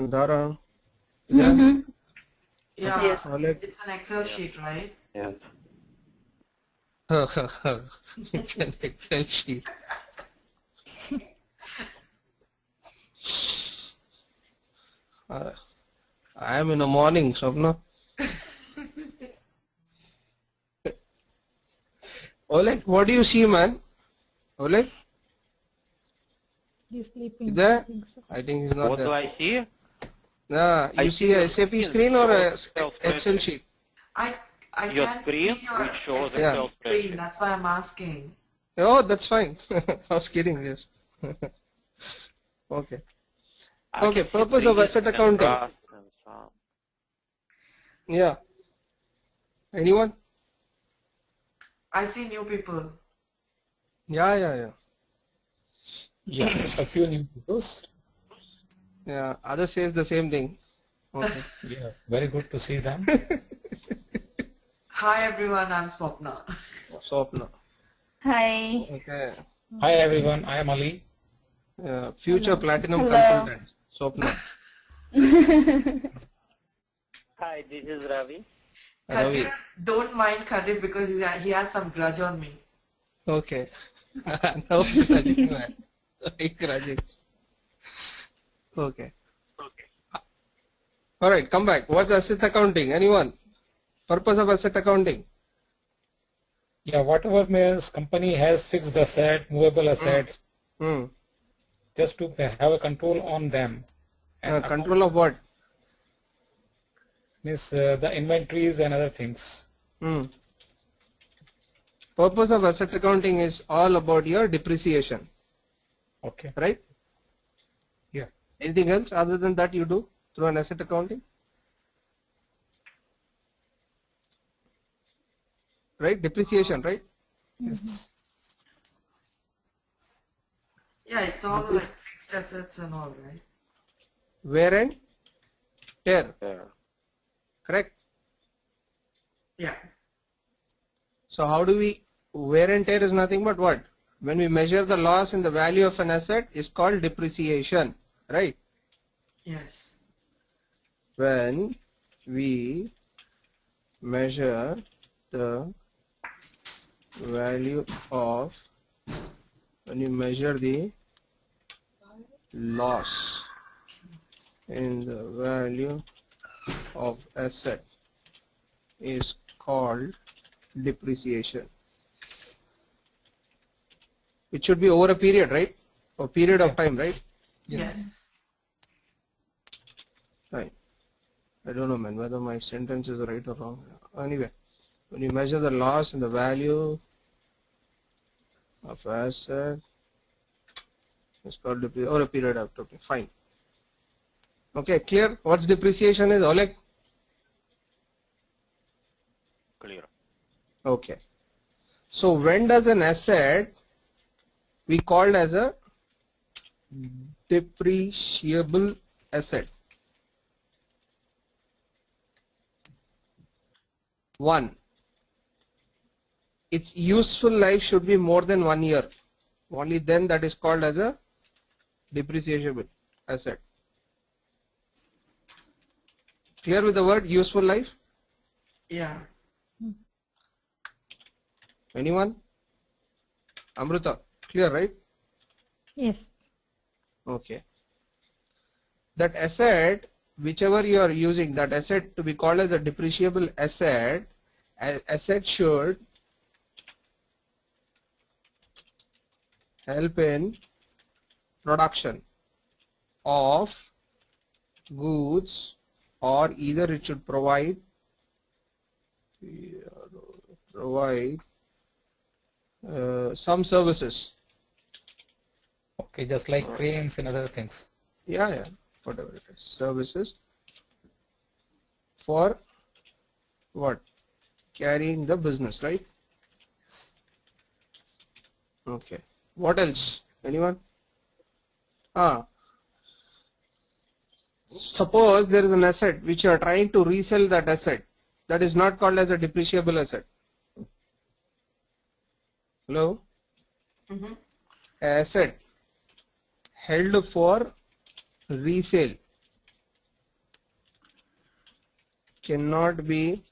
Dara. Yeah, Yes. it's an Excel sheet, right? Yeah. It's an Excel sheet. I am in the morning, Swapna. Oleg, what do you see, man? Oleg? He's sleeping. There? I think so. I think he's not What there. do I see? Nah, I you see a SAP your screen or a Excel Excel spreadsheet. sheet? I Your can't screen, see your which shows Excel Excel screen. spreadsheet. That's why I'm asking. Oh, that's fine. I was kidding, yes. Okay. I Okay, can see purpose of trees asset and accounting. grass and so on. Yeah. Anyone? I see new people. Yeah. Yeah, a few new peoples. Yeah, others says the same thing. Okay. Yeah, very good to see them. Hi everyone, I'm Swapna. Swapna. Hi. Okay. Hi everyone, I am Ali. Future platinum Hello. consultant. Swapna. Hi, this is Ravi. Ravi. Kadir, don't mind Kadir because he has some grudge on me. Okay. No grudging, man. Like grudging. Okay. Alright, come back. What's asset accounting? Anyone? Purpose of asset accounting? Yeah, whatever means company has fixed asset, movable assets, just to have a control on them. And Control of what? means the inventories and other things. Purpose of asset accounting is all about your depreciation. Okay. Right? Yeah. Anything else other than that you do through an asset accounting? Right? Depreciation, right? Yes. Yeah, it's all like fixed assets and all, right? Wear and tear. Yeah. Correct? Yeah. So how do we, wear and tear is nothing but what? When we measure the loss in the value of an asset is called depreciation, right? Yes. When we measure the value of, when you measure the loss in the value of asset is called depreciation. It should be over a period, right? A period of time, right? Yes. Right. I don't know, man, whether my sentence is right or wrong. Anyway, when you measure the loss in the value of asset, it's called depreciation over a period of time. Fine. Okay, clear? What's depreciation is, Oleg? Clear. Okay. So when does an asset be called as a depreciable asset? One, its useful life should be more than 1 year. Only then that is called as a depreciable asset. Clear with the word useful life? Yeah. Anyone? Amruta, clear, right? Yes. Okay. That asset, whichever you are using, that asset to be called as a depreciable asset, asset should help in production of goods, or either it should provide some services. Okay, just like cranes and other things. Yeah, whatever it is, services for what? Carrying the business, right? Okay. What else? Anyone? Suppose there is an asset which you are trying to resell that asset. That is not called as a depreciable asset. Hello? Asset held for resale cannot be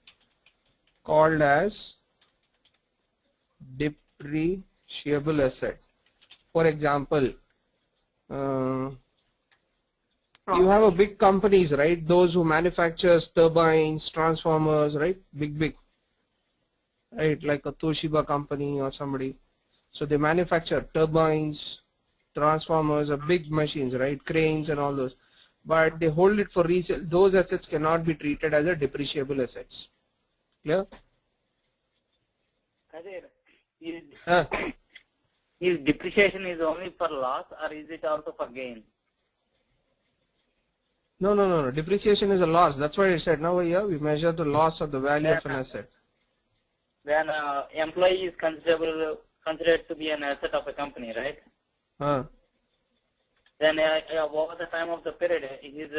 called as depreciable asset. For example, you have a big companies, right? Those who manufactures turbines, transformers, right? Big, right? Like a Toshiba company or somebody. So they manufacture turbines, transformers, or big machines, right? Cranes and all those. But they hold it for resale. Those assets cannot be treated as a depreciable assets. Clear? Kadir, is, Huh? is depreciation is only for loss or is it also for gain? No. Depreciation is a loss. That's why I said now here we measure the loss of the value of an asset. Then employee is considered to be an asset of a company, right? Huh? Then over the time of the period, his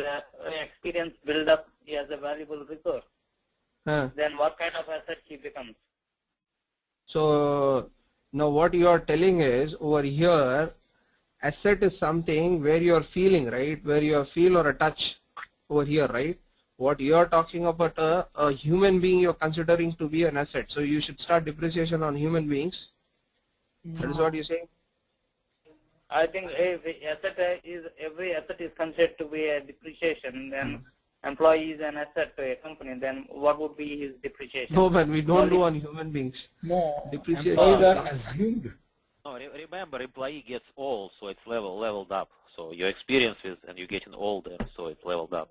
experience build up as a valuable resource. Huh? Then what kind of asset he becomes? So now what you are telling is over here, asset is something where you are feeling, right? Where you feel or a touch over here, right? What you are talking about a human being you are considering to be an asset. So you should start depreciation on human beings. That is what you say. I think if every asset is considered to be a depreciation, then employee is an asset to a company, then what would be his depreciation? No, man, we don't do on human beings. No, Depreciation. employees are assumed. No, remember, employee gets old, so it's leveled up. So your experience is, and you're getting older, so it's leveled up.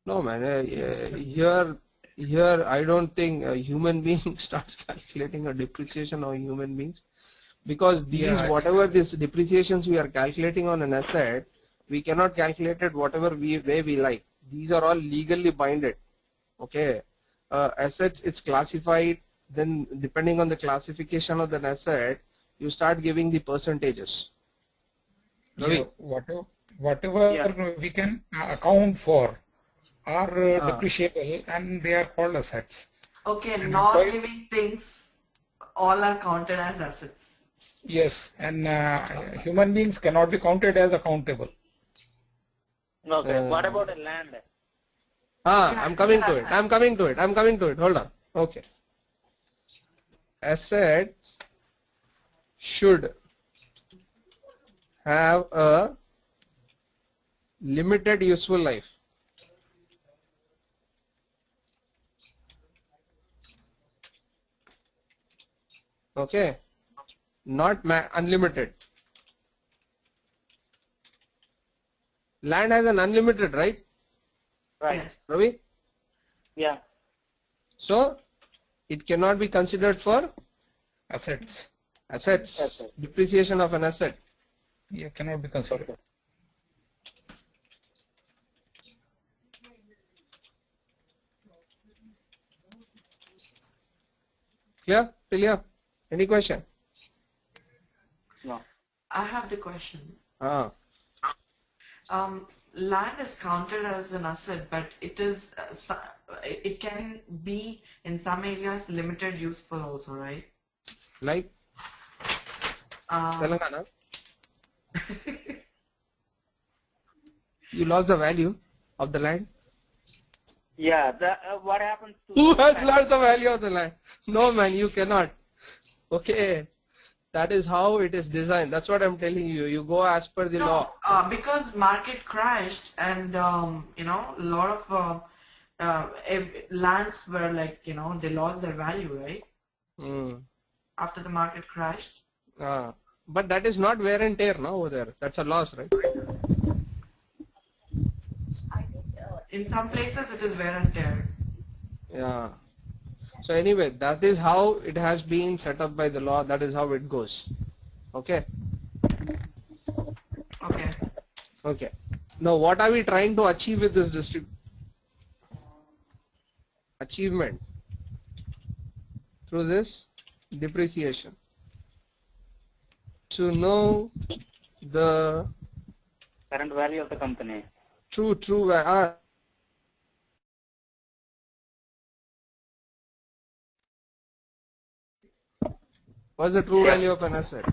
No, man. Here, I don't think a human being starts calculating a depreciation on human beings, because these whatever this depreciations we are calculating on an asset, we cannot calculate it whatever way we like. These are all legally binded. Okay, assets it's classified. Then depending on the classification of the asset, you start giving the percentages. Yeah, whatever we can account for are depreciable, and they are called assets. Okay, And non-living things all are counted as assets. Yes, and human beings cannot be counted as accountable. Okay, what about a land? I'm coming to it. Hold on. Okay. Assets should have a limited useful life. Okay, not unlimited. Land has an unlimited, right? Right. Yes. Ravi? Yeah. So it cannot be considered for Assets. assets. Depreciation of an asset. Yeah, cannot be considered. Clear? Clear? Any question? No. I have the question. Land is counted as an asset, but it is it can be in some areas limited useful also, right? Like Telangana. You lost the value of the land. Yeah. What happens to Who has lost the value of the land? No, man, you cannot. Okay. That is how it is designed. That's what I'm telling you. You go as per the law. Because market crashed and you know, a lot of lands were like, you know, they lost their value, right? After the market crashed. But that is not wear and tear now over there. That's a loss, right? In some places it is wear and tear. Yeah. So anyway, that is how it has been set up by the law. That is how it goes. Okay. Okay. Okay. Now, what are we trying to achieve with this achievement through this depreciation? To know the current value of the company? True. What's the true value of an asset?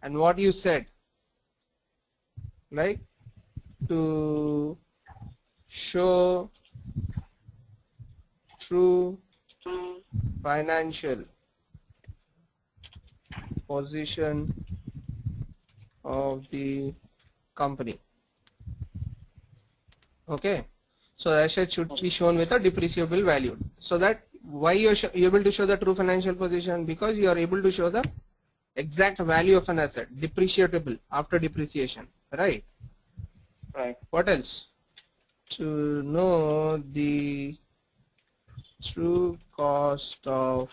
And what you said, like to show true financial position of the company. Okay, so the asset should be shown with a depreciable value. So that why you're able to show the true financial position? Because you are able to show the exact value of an asset, depreciable after depreciation, right? Right. What else? To know the true cost of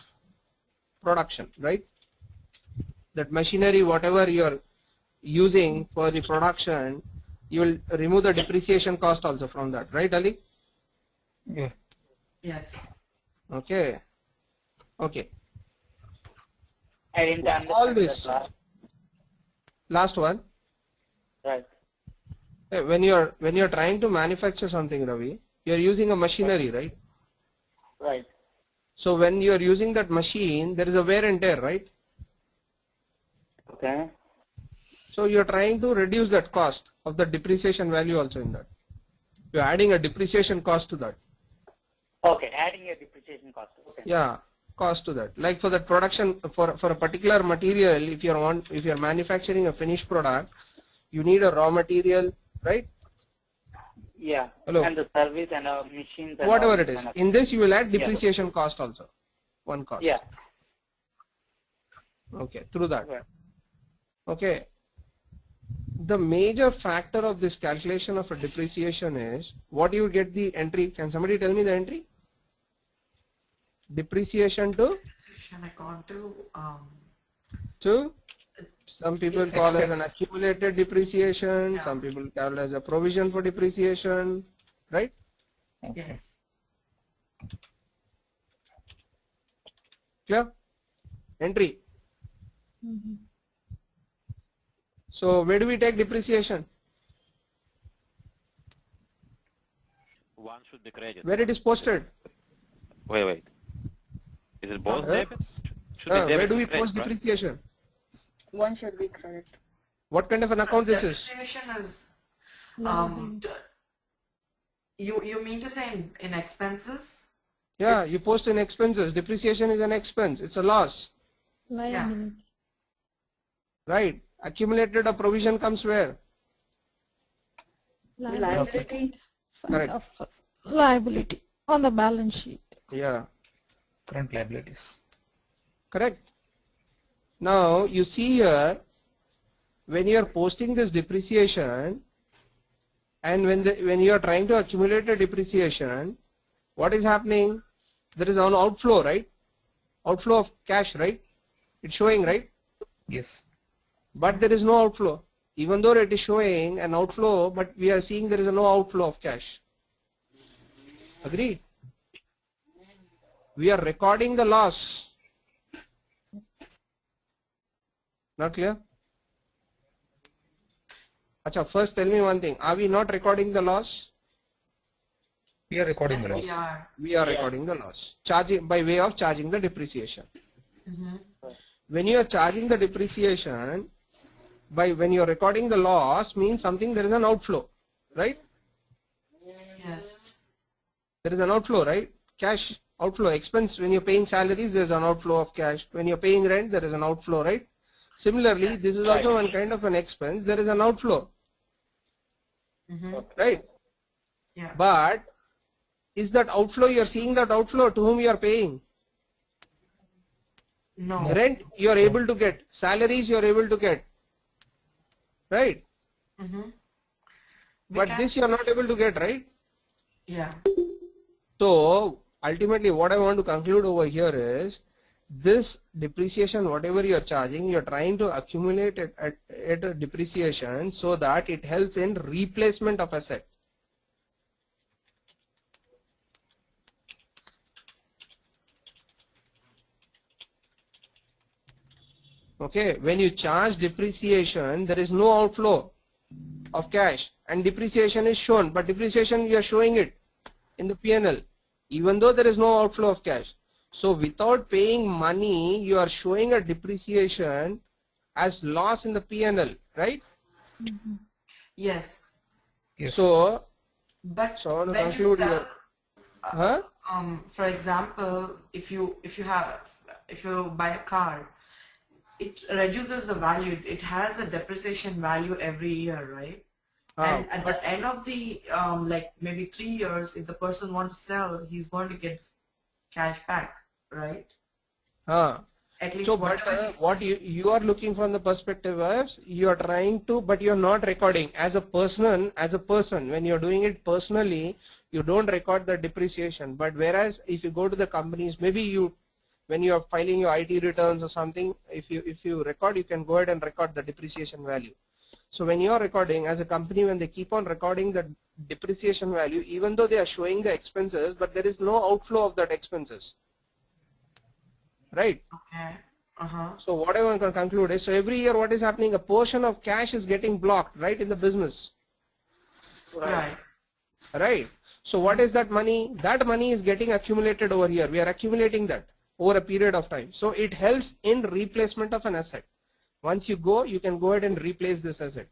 production, right? That machinery, whatever you're using for the production, you will remove the depreciation cost also from that, right, Ali? Yeah. Yes. Okay. Okay. I didn't understand All this. that Last one. Right. When you're trying to manufacture something, Ravi, you're using a machinery, right? Right. So when you're using that machine, there is a wear and tear, right? Okay. So you're trying to reduce that cost of the depreciation value also in that. You're adding a depreciation cost to that. Okay, adding a depreciation cost. Okay. Yeah, cost to that. Like for that production, for a particular material, if you're manufacturing a finished product, you need a raw material, right? Yeah. Hello. And the service and machines and Whatever all it is. kind of- In this you will add depreciation cost also. One cost. Yeah. Okay, through that. Right. Okay. The major factor of this calculation of a depreciation is what you get the entry. Can somebody tell me the entry? Depreciation to Account to some people call it an Expense. accumulated depreciation, Yeah. some people call it as a provision for depreciation, right? yes. Clear? Entry. So where do we take depreciation? One should be credit. Where it is posted? Wait. Is it both Huh? debit? Should be debit Where do we and credit, post right? depreciation? One should be credit. What kind of an account this is? Depreciation is Liability. you mean to say in expenses? Yeah, It's- you post in expenses. Depreciation is an expense. It's a loss, Liability. right? Accumulated a provision comes where? Liability. Side Correct. of liability on the balance sheet. Yeah, Current liabilities. correct. Now you see here, when you are posting this depreciation, and when you are trying to accumulate a depreciation, what is happening? There is an outflow, right? Outflow of cash, right? It's showing, right? Yes. But there is no outflow. Even though it is showing an outflow, but we are seeing there is no outflow of cash. Agreed? We are recording the loss. Not clear? Acha, first tell me one thing. Are we not recording the loss? We are recording the Yes, loss. we are. We are recording the loss. Charging by way of charging the depreciation. When you are charging the depreciation, when you are recording the loss, means something there is an outflow, right? Yes. There is an outflow, right? Cash outflow, expense. When you're paying salaries, there is an outflow of cash. When you're paying rent, there is an outflow, right? Similarly, this is also one kind of an expense. There is an outflow, right? Yeah. But is that outflow, you are seeing that outflow, to whom you are paying? No. Rent you are able to get, salaries you are able to get, right? But this you are not able to get, right? Yeah. So ultimately what I want to conclude over here is, this depreciation, whatever you are charging, you are trying to accumulate it at a depreciation so that it helps in replacement of asset. Okay, when you charge depreciation, there is no outflow of cash and depreciation is shown, but depreciation you are showing it in the P&L even though there is no outflow of cash. So without paying money, you are showing a depreciation as loss in the P&L, right? Yes. Yes. So But So I want to when you conclude sell, here. Huh? for example, if you buy a car, it reduces the value. It has a depreciation value every year, right? And at the end of the like maybe 3 years, if the person wants to sell, he's going to get cash back, right? At least So, but what you are looking from the perspective of, you are trying to, but you are not recording as a person. When you are doing it personally, you don't record the depreciation. But whereas if you go to the companies, maybe you, when you are filing your IT returns or something, if you record, you can go ahead and record the depreciation value. So when you are recording as a company, when they keep on recording the depreciation value, even though they are showing the expenses, but there is no outflow of that expenses. Right? Okay. So what I want to conclude is, so every year what is happening, a portion of cash is getting blocked, right, in the business. Right. Right. So what is that money? That money is getting accumulated over here. We are accumulating that over a period of time. So it helps in replacement of an asset. Once you go, you can go ahead and replace this asset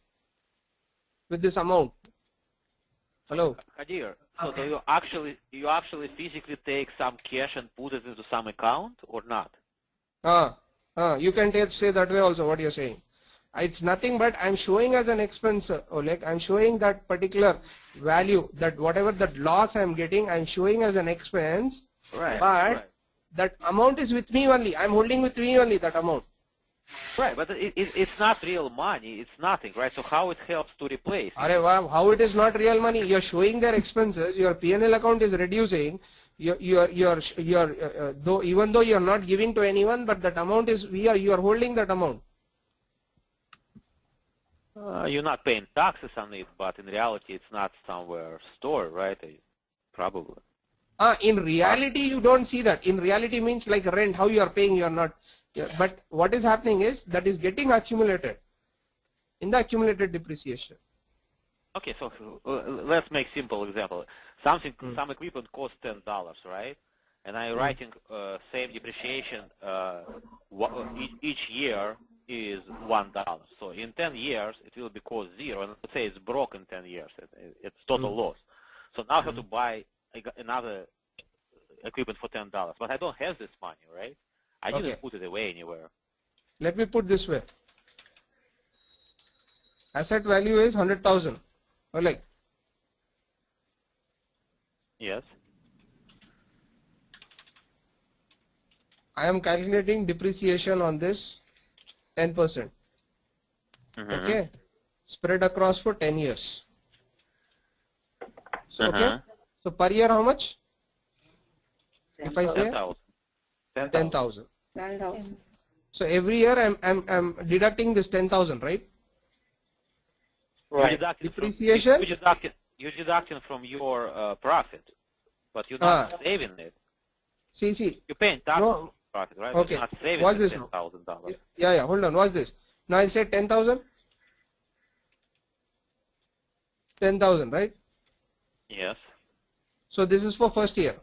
with this amount. Hello. Kadir, so do you actually physically take some cash and put it into some account or not? You can say that way also, what you're saying. It's nothing but I'm showing as an expense, Oleg. I'm showing that particular value, that whatever that loss I'm getting, I'm showing as an expense. Right. But that amount is with me only. I'm holding with me only that amount. Right, but it's not real money. It's nothing, right? So how it helps to replace? How it is not real money? You're showing their expenses. Your P&L account is reducing. Though even though you're not giving to anyone, but that amount is you are holding that amount. You're not paying taxes on it, but in reality, it's not somewhere stored, right? Probably. In reality, you don't see that. In reality means like rent, how you are paying, you are not. Yeah, but what is happening is that is getting accumulated in the accumulated depreciation. Okay, so let's make simple example. Some equipment costs $10, right? And I'm writing same depreciation each year is $1. So in 10 years it will be cost 0, and let's say it's broke in 10 years. It's total loss. So now I have to buy another equipment for $10, but I don't have this money, right? I didn't put it away anywhere. Let me put this way. Asset value is 100,000. Or like? Yes. I am calculating depreciation on this 10%. Okay. Spread across for 10 years. So, okay. So per year how much? If I say 10,000. 10,000. So every year I'm deducting this 10,000, right? Right. Depreciation. You're deducting from your profit, but you're not saving it. See. You're paying tax on profit, right? Okay. You're not saving What's the this? $10,000. Yeah. Hold on. What's this? Now I'll say 10,000. 10,000, right? Yes. So this is for first year.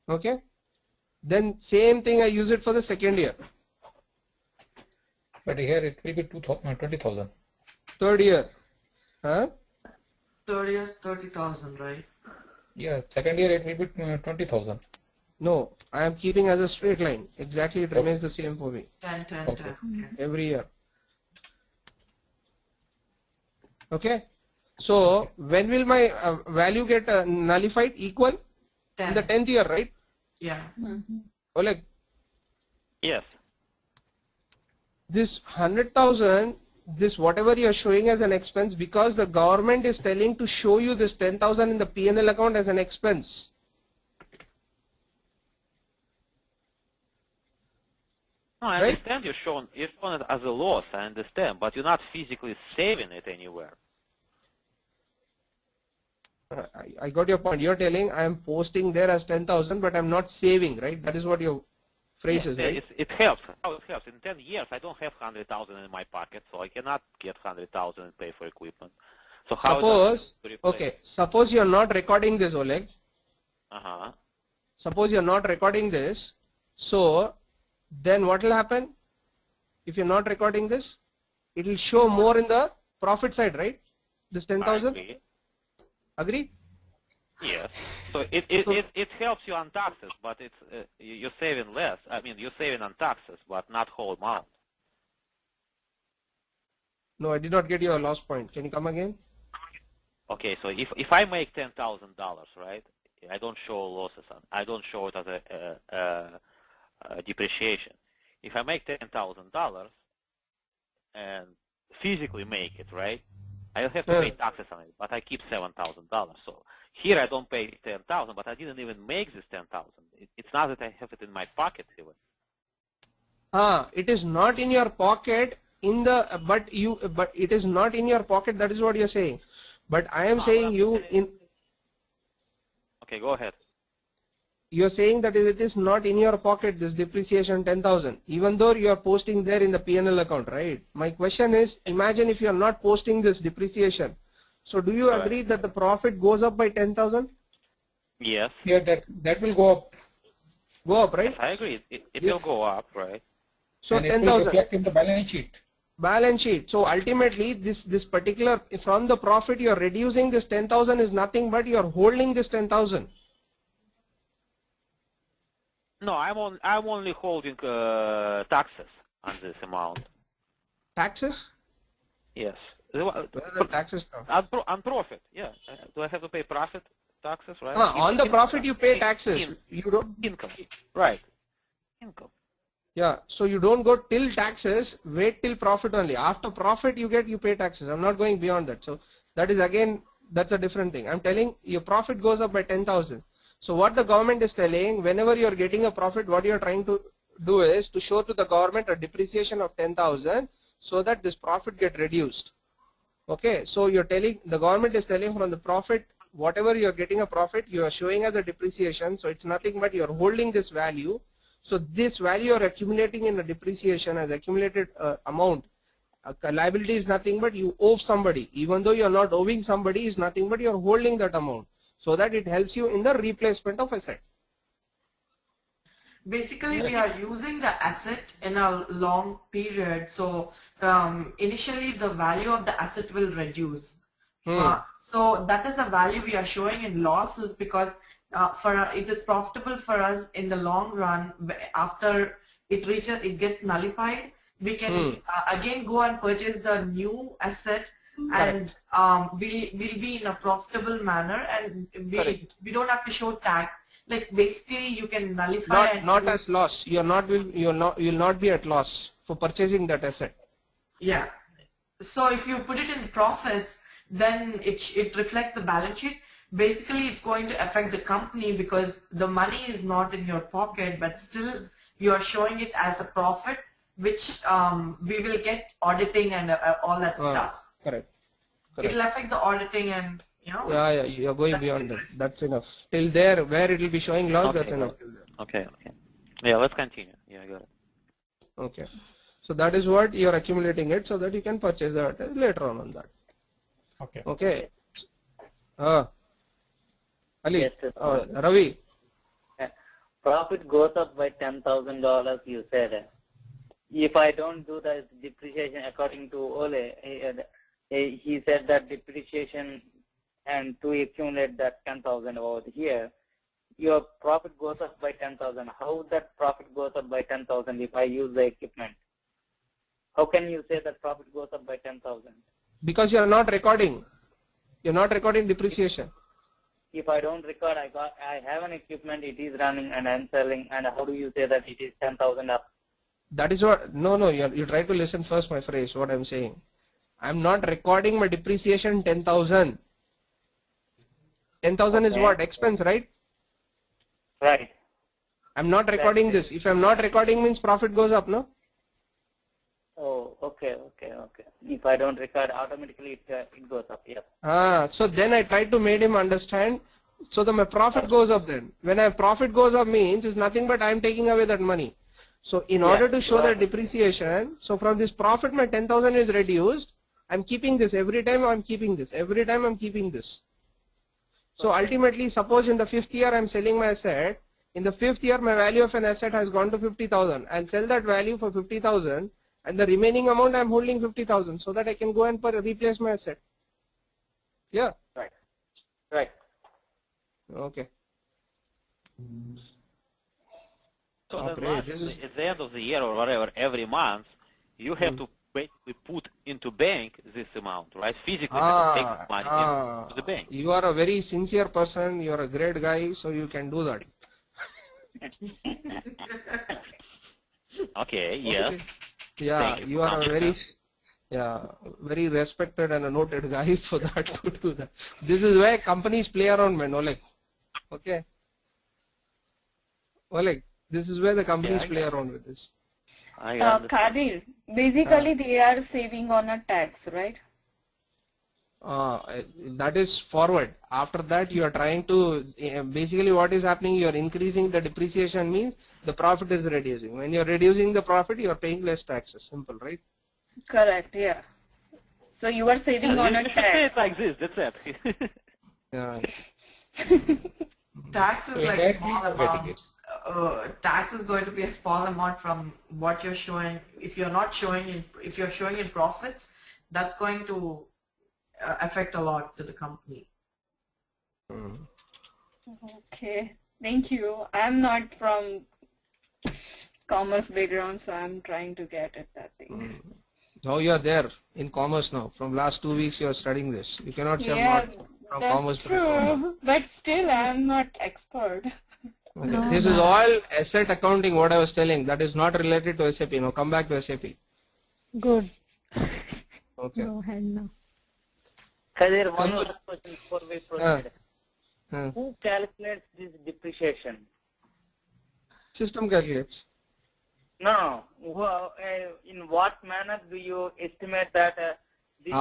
Okay. Then same thing I use it for the second year. But here it will be 20,000. Third year. Huh? Third year is 30,000, right? Yeah, second year it will be 20,000. No, I am keeping as a straight line. Exactly, it remains the same for me. 10. Okay. Every year. Okay. So when will my value get nullified? Equal? 10. In the 10th year, right? Yeah. Oleg, Yes. this 100,000, this whatever you are showing as an expense, because the government is telling to show you this 10,000 in the P&L account as an expense. No, I Right? understand you're showing it as a loss, I understand, but you're not physically saving it anywhere. I got your point. You're telling I am posting there as 10,000, but I'm not saving, right? That is what your phrase is, right? It helps. How it helps? In 10 years, I don't have 100,000 in my pocket, so I cannot get 100,000 and pay for equipment. So how suppose you're not recording this, Oleg. Suppose you're not recording this. So then what will happen? If you're not recording this, it will show more in the profit side, right? This 10,000. Agree? Yes. So it helps you on taxes, but it's you're saving less. I mean, you're saving on taxes, but not whole amount. No, I did not get your last point. Can you come again? Okay, so if I make $10,000, right? I don't show losses on. I don't show it as a depreciation. If I make $10,000 and physically make it, right? I don't have to pay taxes on it, but I keep $7,000. So here I don't pay 10,000, but I didn't even make this 10,000. It's not that I have it in my pocket even. It is not in your pocket but it is not in your pocket. That is what you're saying. But I am saying you in. Okay, go ahead. You're saying that it is not in your pocket, this depreciation 10,000, even though you are posting there in the P&L account, right? My question is, imagine if you are not posting this depreciation. So do you agree that the profit goes up by 10,000? Yes. Yeah, that will go up. Go up, right? Yes, I agree. It will go up, right? So 10,000. It will reflect in the balance sheet. Balance sheet. So ultimately, this particular, from the profit you are reducing this 10,000 is nothing but you are holding this 10,000. No, I'm only holding taxes on this amount. Taxes? Yes. Where are the taxes come? On profit, yeah. Do I have to pay profit taxes, right? On the profit you pay taxes. You don't. Income, right? Income. Yeah. So you don't go till taxes. Wait till profit only. After profit you pay taxes. I'm not going beyond that. So that is again, that's a different thing. I'm telling your profit goes up by 10,000. So what the government is telling, whenever you are getting a profit, what you are trying to do is to show to the government a depreciation of 10,000 so that this profit get reduced. Okay, so you're telling, the government is telling from the profit, whatever you're getting a profit, you are showing as a depreciation. So it's nothing but you're holding this value. So this value you're accumulating in the depreciation as accumulated amount. Liability is nothing but you owe somebody. Even though you're not owing somebody, is nothing but you're holding that amount, so that it helps you in the replacement of asset. Basically, we are using the asset in a long period. So initially the value of the asset will reduce. So that is a value we are showing in losses because it is profitable for us in the long run. After it gets nullified, we can again go and purchase the new asset. And we'll be in a profitable manner, and we don't have to show tax. Like basically, you can nullify. Not as loss. You'll not be at loss for purchasing that asset. Yeah. So if you put it in profits, then it reflects the balance sheet. Basically, it's going to affect the company because the money is not in your pocket, but still you are showing it as a profit, which we will get auditing and all that stuff. Correct. It will affect the auditing and, you know. Yeah, you're going beyond that. That's enough. Till there, where it will be showing loss, that's enough. Okay. Yeah, let's continue. Yeah, I got it. Okay. So that is what you're accumulating it so that you can purchase that later on that. Okay. Okay. Ali, Yes, sir. Ravi. Profit goes up by $10,000, you said. If I don't do the depreciation according to Ole, he said that depreciation and to accumulate that 10,000 over here, your profit goes up by 10,000. How that profit goes up by 10,000 if I use the equipment? How can you say that profit goes up by 10,000? Because you are not recording. You're not recording depreciation. If I don't record, I have an equipment, it is running and I'm selling, and how do you say that it is 10,000 up? That is what, no, you try to listen first, my phrase, what I'm saying. I'm not recording my depreciation 10,000. 10,000 is what? Expense, right? Right. I'm not recording this. If I'm not recording means profit goes up, no? Oh, okay. If I don't record, automatically it goes up, yeah. So then I tried to make him understand so that my profit goes up then. When my profit goes up means it's nothing but I'm taking away that money. So in order to show that depreciation, so from this profit my 10,000 is reduced. I'm keeping this every time. I'm keeping this every time. I'm keeping this. So ultimately, suppose in the 5th year I'm selling my asset. In the 5th year, my value of an asset has gone to 50,000. I'll sell that value for 50,000, and the remaining amount I'm holding 50,000 so that I can go and replace my asset. Yeah. Right. Right. Okay. So Great. at the end of the year or whatever, every month, you have to basically put into bank this amount, right? Physically, take money into the bank. You are a very sincere person. You are a great guy, so you can do that. Okay. Yes. Okay. Yeah, you are a very respected and a noted guy for that to do that. This is where companies play around, man, Oleg. Okay. Oleg, this is where the companies play around with this. Kadir, basically they are saving on a tax, right? That is forward. After that, you are trying to, basically what is happening, you are increasing the depreciation, means the profit is reducing. When you are reducing the profit, you are paying less taxes. Simple, right? Correct, yeah. So you are saving on a You should say it tax. like this, that's it. Yeah. Tax is like small amount. Tax is going to be a small amount from what you're showing. If you're not showing in, if you're showing in profits, that's going to affect a lot to the company. Okay, thank you. I'm not from commerce background, so I'm trying to get at that thing. Now you are there in commerce now. From last 2 weeks you are studying this. You cannot say I'm not from commerce. That's true, but still I'm not expert. Okay. This is all asset accounting, what I was telling. That is not related to SAP. Now come back to SAP. Good. Okay. Go ahead now. Kadir, one last question before we proceed. Who calculates this depreciation? System calculates. No. In what manner do you estimate that this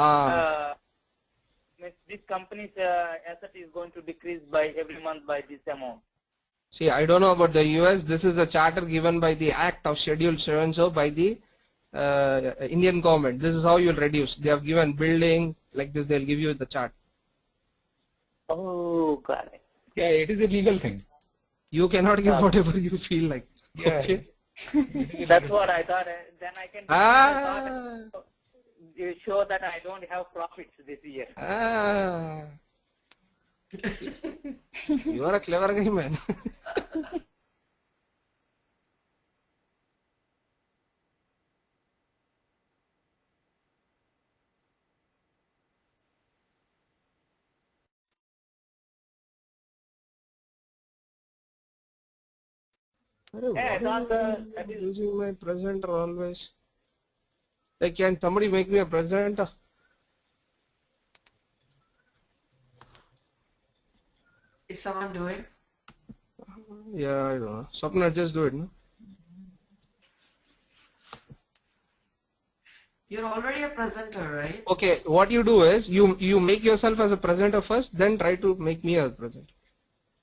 company's asset is going to decrease by every month by this amount? See, I don't know about the US. This is a charter given by the Act of Schedule so and so by the Indian government. This is how you'll reduce. They have given building like this. They'll give you the chart. Oh, got it. Yeah, it is a legal thing. You cannot give whatever you feel like. Yeah. Okay. That's what I thought. Then I can you show that I don't have profits this year. You are a clever guy, man. Yeah, I thought that is Using my presenter always. Like, can somebody make me a presenter? Is someone doing? Yeah, I don't know. Swapna, just do it, no? You're already a presenter, right? Okay, what you do is, you make yourself as a presenter first, then try to make me as a presenter.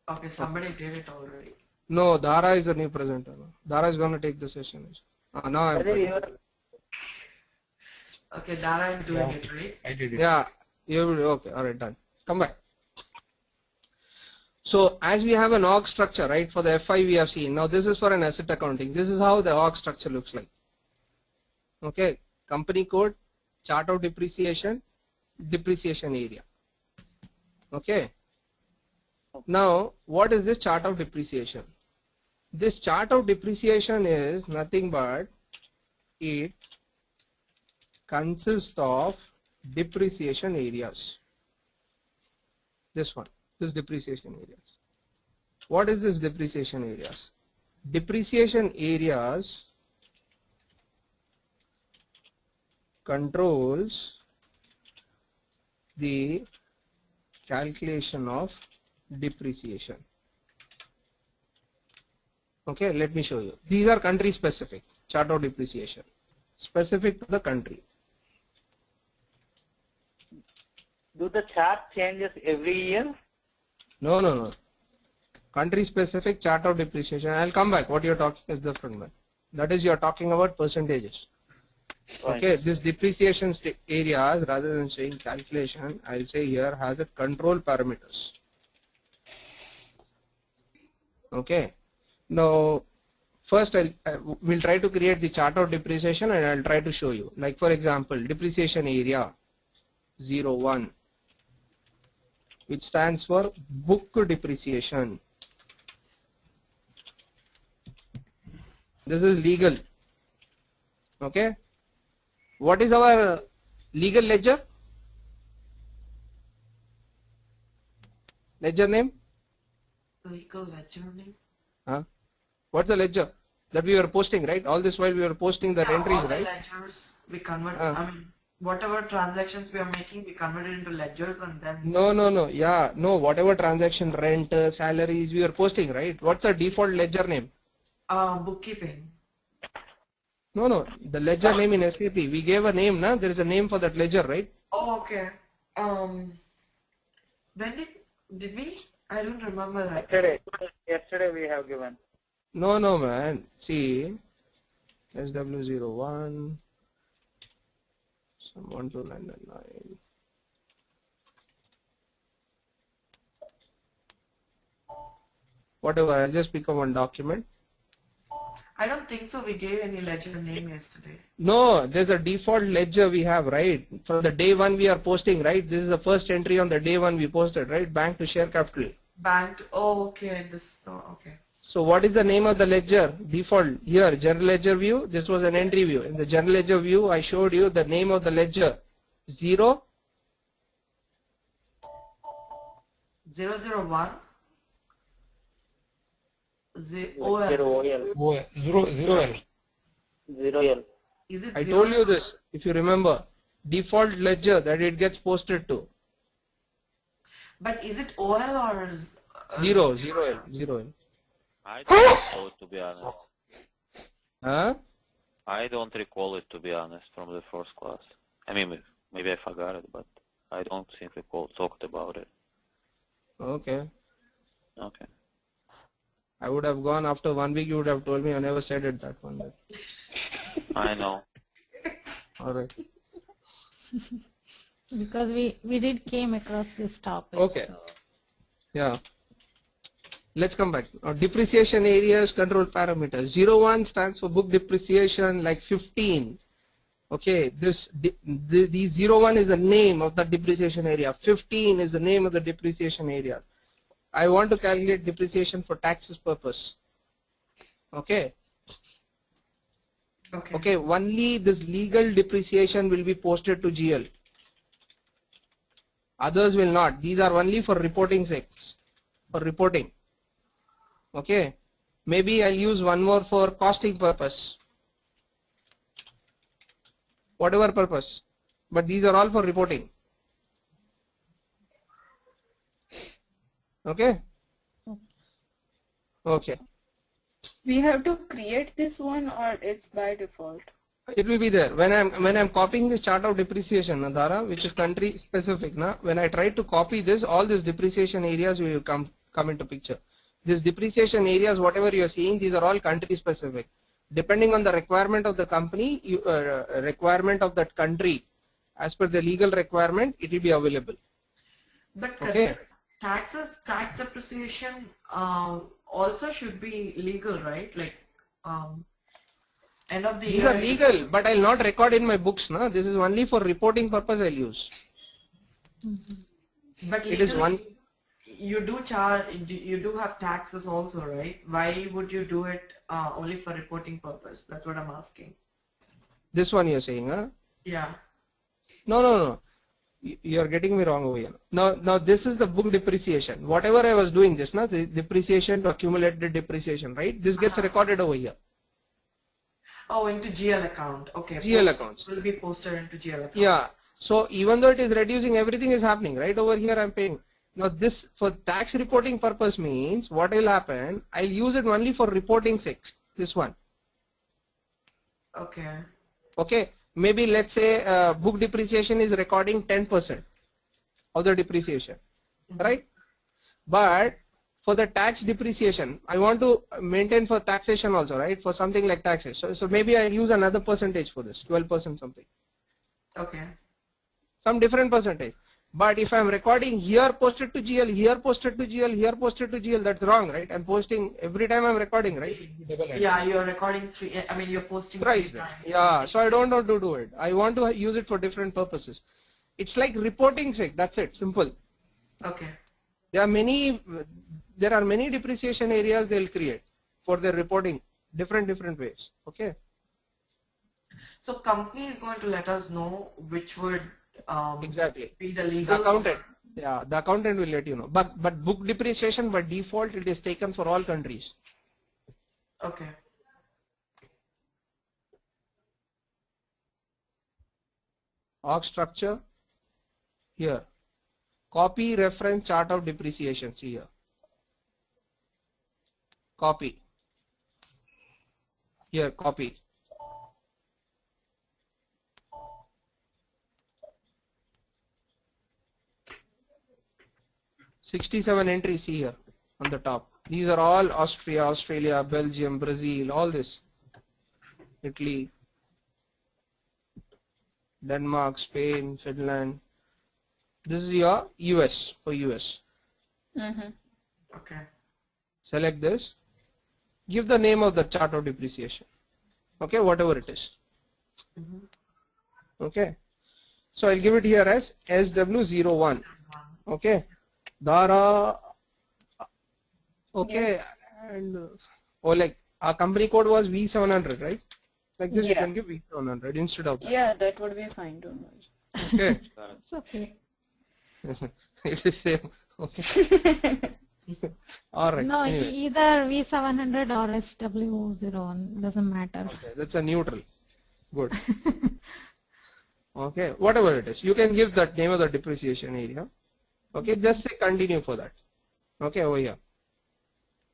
Okay, somebody did it already. No, Dara is the new presenter. Dara is going to take the session. Now I'm Okay, Dara is doing it, right? I did it. Yeah, you will. Okay, alright, done. Come back. So, as we have an org structure, right, for the FI we have seen. Now, this is for an asset accounting. This is how the org structure looks like. Okay, company code, chart of depreciation, depreciation area. Okay. Now, what is this chart of depreciation? This chart of depreciation is nothing but it consists of depreciation areas. This one, this depreciation areas. What is this depreciation areas? Depreciation areas controls the calculation of depreciation. Okay, let me show you. These are country specific, chart of depreciation, specific to the country. Do the chart changes every year? No. Country specific chart of depreciation. I'll come back. What you're talking is different, man. That is, you're talking about percentages. Right. Okay, this depreciation areas, rather than saying calculation, I'll say here has a control parameters. Okay. Now, first we'll try to create the chart of depreciation and I'll try to show you. Like for example, depreciation area 01, which stands for book depreciation. This is legal. Okay. What is our legal ledger? Ledger name? Legal ledger name? Huh? What's the ledger that we were posting, right? All this while we were posting the entries, all right? the ledgers we convert. I mean, whatever transactions we are making, we convert it into ledgers and then. No. Yeah, no. Whatever transaction, rent, salaries, we were posting, right? What's the default ledger name? Bookkeeping. No. The ledger name in SAP. We gave a name, na? There is a name for that ledger, right? Oh, okay. When did we? I don't remember that. Yesterday we have given. No, man. See, SW01, some 12999. Whatever, I'll just pick up one document. I don't think so. We gave any ledger name yesterday. No, there's a default ledger we have, right? For the day one we are posting, right? This is the first entry on the day one we posted, right? Bank to share capital. Bank. Oh, okay. This. Oh, okay. So what is the name of the ledger? Default here, general ledger view. This was an entry view. In the general ledger view, I showed you the name of the ledger. 001. 001. Zero Zero L. Is it I zero? told you this, if you remember. Default ledger that it gets posted to. But is it OL or Zero L. I don't recall it, to be honest. Huh? I don't recall it, to be honest, from the first class. I mean, maybe I forgot it, but I don't think we talked about it. Okay. Okay. I would have gone after 1 week, you would have told me I never said it that one day. I know. Alright. Because we did came across this topic. Okay. So. Yeah. Let's come back. Depreciation areas, control parameters. 01 stands for book depreciation, like 15. Okay, the 01 is the name of the depreciation area. 15 is the name of the depreciation area. I want to calculate depreciation for taxes purpose. Okay. Okay, only this legal depreciation will be posted to GL. Others will not. These are only for reporting sakes. For reporting. Okay. Maybe I'll use one more for costing purpose. Whatever purpose. But these are all for reporting. Okay. Okay. We have to create this one or it's by default? It will be there. When I'm copying the chart of depreciation, Nadara, which is country specific, na, when I try to copy this, all these depreciation areas will come into picture. These depreciation areas, whatever you are seeing, these are all country specific. Depending on the requirement of the company, requirement of that country, as per the legal requirement, it will be available. But okay. Tax depreciation also should be legal, right? Like end of the year. These are legal, but I'll not record in my books. Na? This is only for reporting purpose I'll use. But it is one. You do have taxes also, right? Why would you do it only for reporting purpose? That's what I'm asking. This one you're saying, huh? Yeah. No. You are getting me wrong over here. Now this is the book depreciation. Whatever I was doing just now, the depreciation to accumulated depreciation, right? This gets recorded over here. Oh, into GL account. Okay. GL accounts will be posted into GL account. Yeah. So even though it is reducing, everything is happening right over here. I'm paying. Now this for tax reporting purpose means what will happen? I'll use it only for reporting sake. This one. Okay. Okay. Maybe let's say book depreciation is recording 10% of the depreciation, right? But for the tax depreciation, I want to maintain for taxation also, right? For something like taxes. So maybe I use another percentage for this, 12% something. Okay. Some different percentage. But if I'm recording here posted to GL, here posted to GL, here posted to GL, that's wrong, right? I'm posting every time I'm recording, right? Yeah, you're recording you're posting right. 3 times. Yeah, so I don't want to do it. I want to use it for different purposes. It's like reporting sake, that's it, simple. Okay. There are many depreciation areas they'll create for their reporting, different ways, okay? So company is going to let us know which would exactly be the legal. The accountant, yeah, the accountant will let you know. But book depreciation by default it is taken for all countries. Okay. Org structure here. Copy reference chart of depreciation. See here. Copy. Here, copy. '67 entries, see here on the top. These are all Austria, Australia, Belgium, Brazil, all this. Italy, Denmark, Spain, Finland. This is your US for US. Okay. Select this. Give the name of the chart of depreciation. Okay, whatever it is. Okay. So I'll give it here as SW01. Okay. Dara. Okay. Yes. And like our company code was V700, right? Like this, you can give V700 instead of that. Yeah, that would be fine. Don't worry. Okay. It's okay. It is same. Okay. All right. No, anyway. either V700 or SW01 doesn't matter. Okay, that's a neutral. Good. Okay, whatever it is, you can give that name of the depreciation area. Okay, just say continue for that. Okay, over here.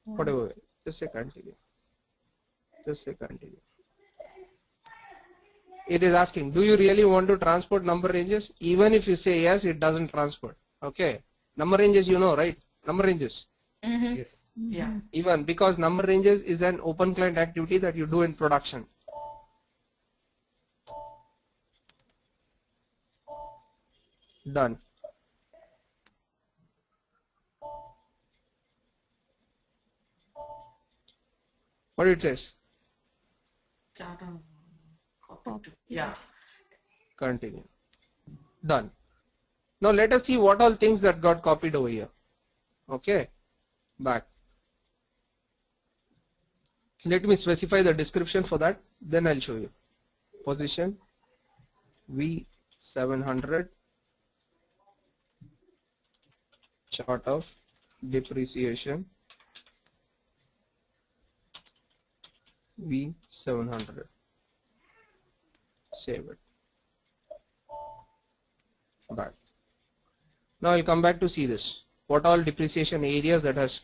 Whatever, just say continue. Just say continue. It is asking, do you really want to transport number ranges? Even if you say yes, it doesn't transport. Okay, number ranges you know, right? Number ranges. Yes. Yeah. Even because number ranges is an open client activity that you do in production. Done. What it says? Yeah. Continue. Done. Now let us see what all things that got copied over here. Okay. Back. Let me specify the description for that. Then I'll show you. Position V700. Chart of depreciation V700. Save it. Back. Now I'll come back to see this. What all depreciation areas that has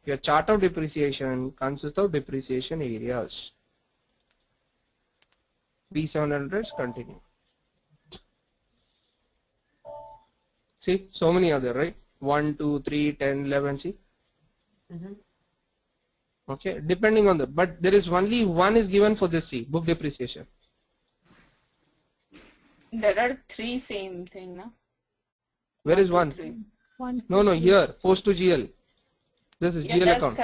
your chart of depreciation consists of depreciation areas. V700s continue. See, so many are there, right? 1, 2, 3, 10, 11, see? Okay, depending on the, but there is only one is given for this, see, book depreciation. There are 3 same thing, no? Where is one? No, here, post to GL. This is GL account.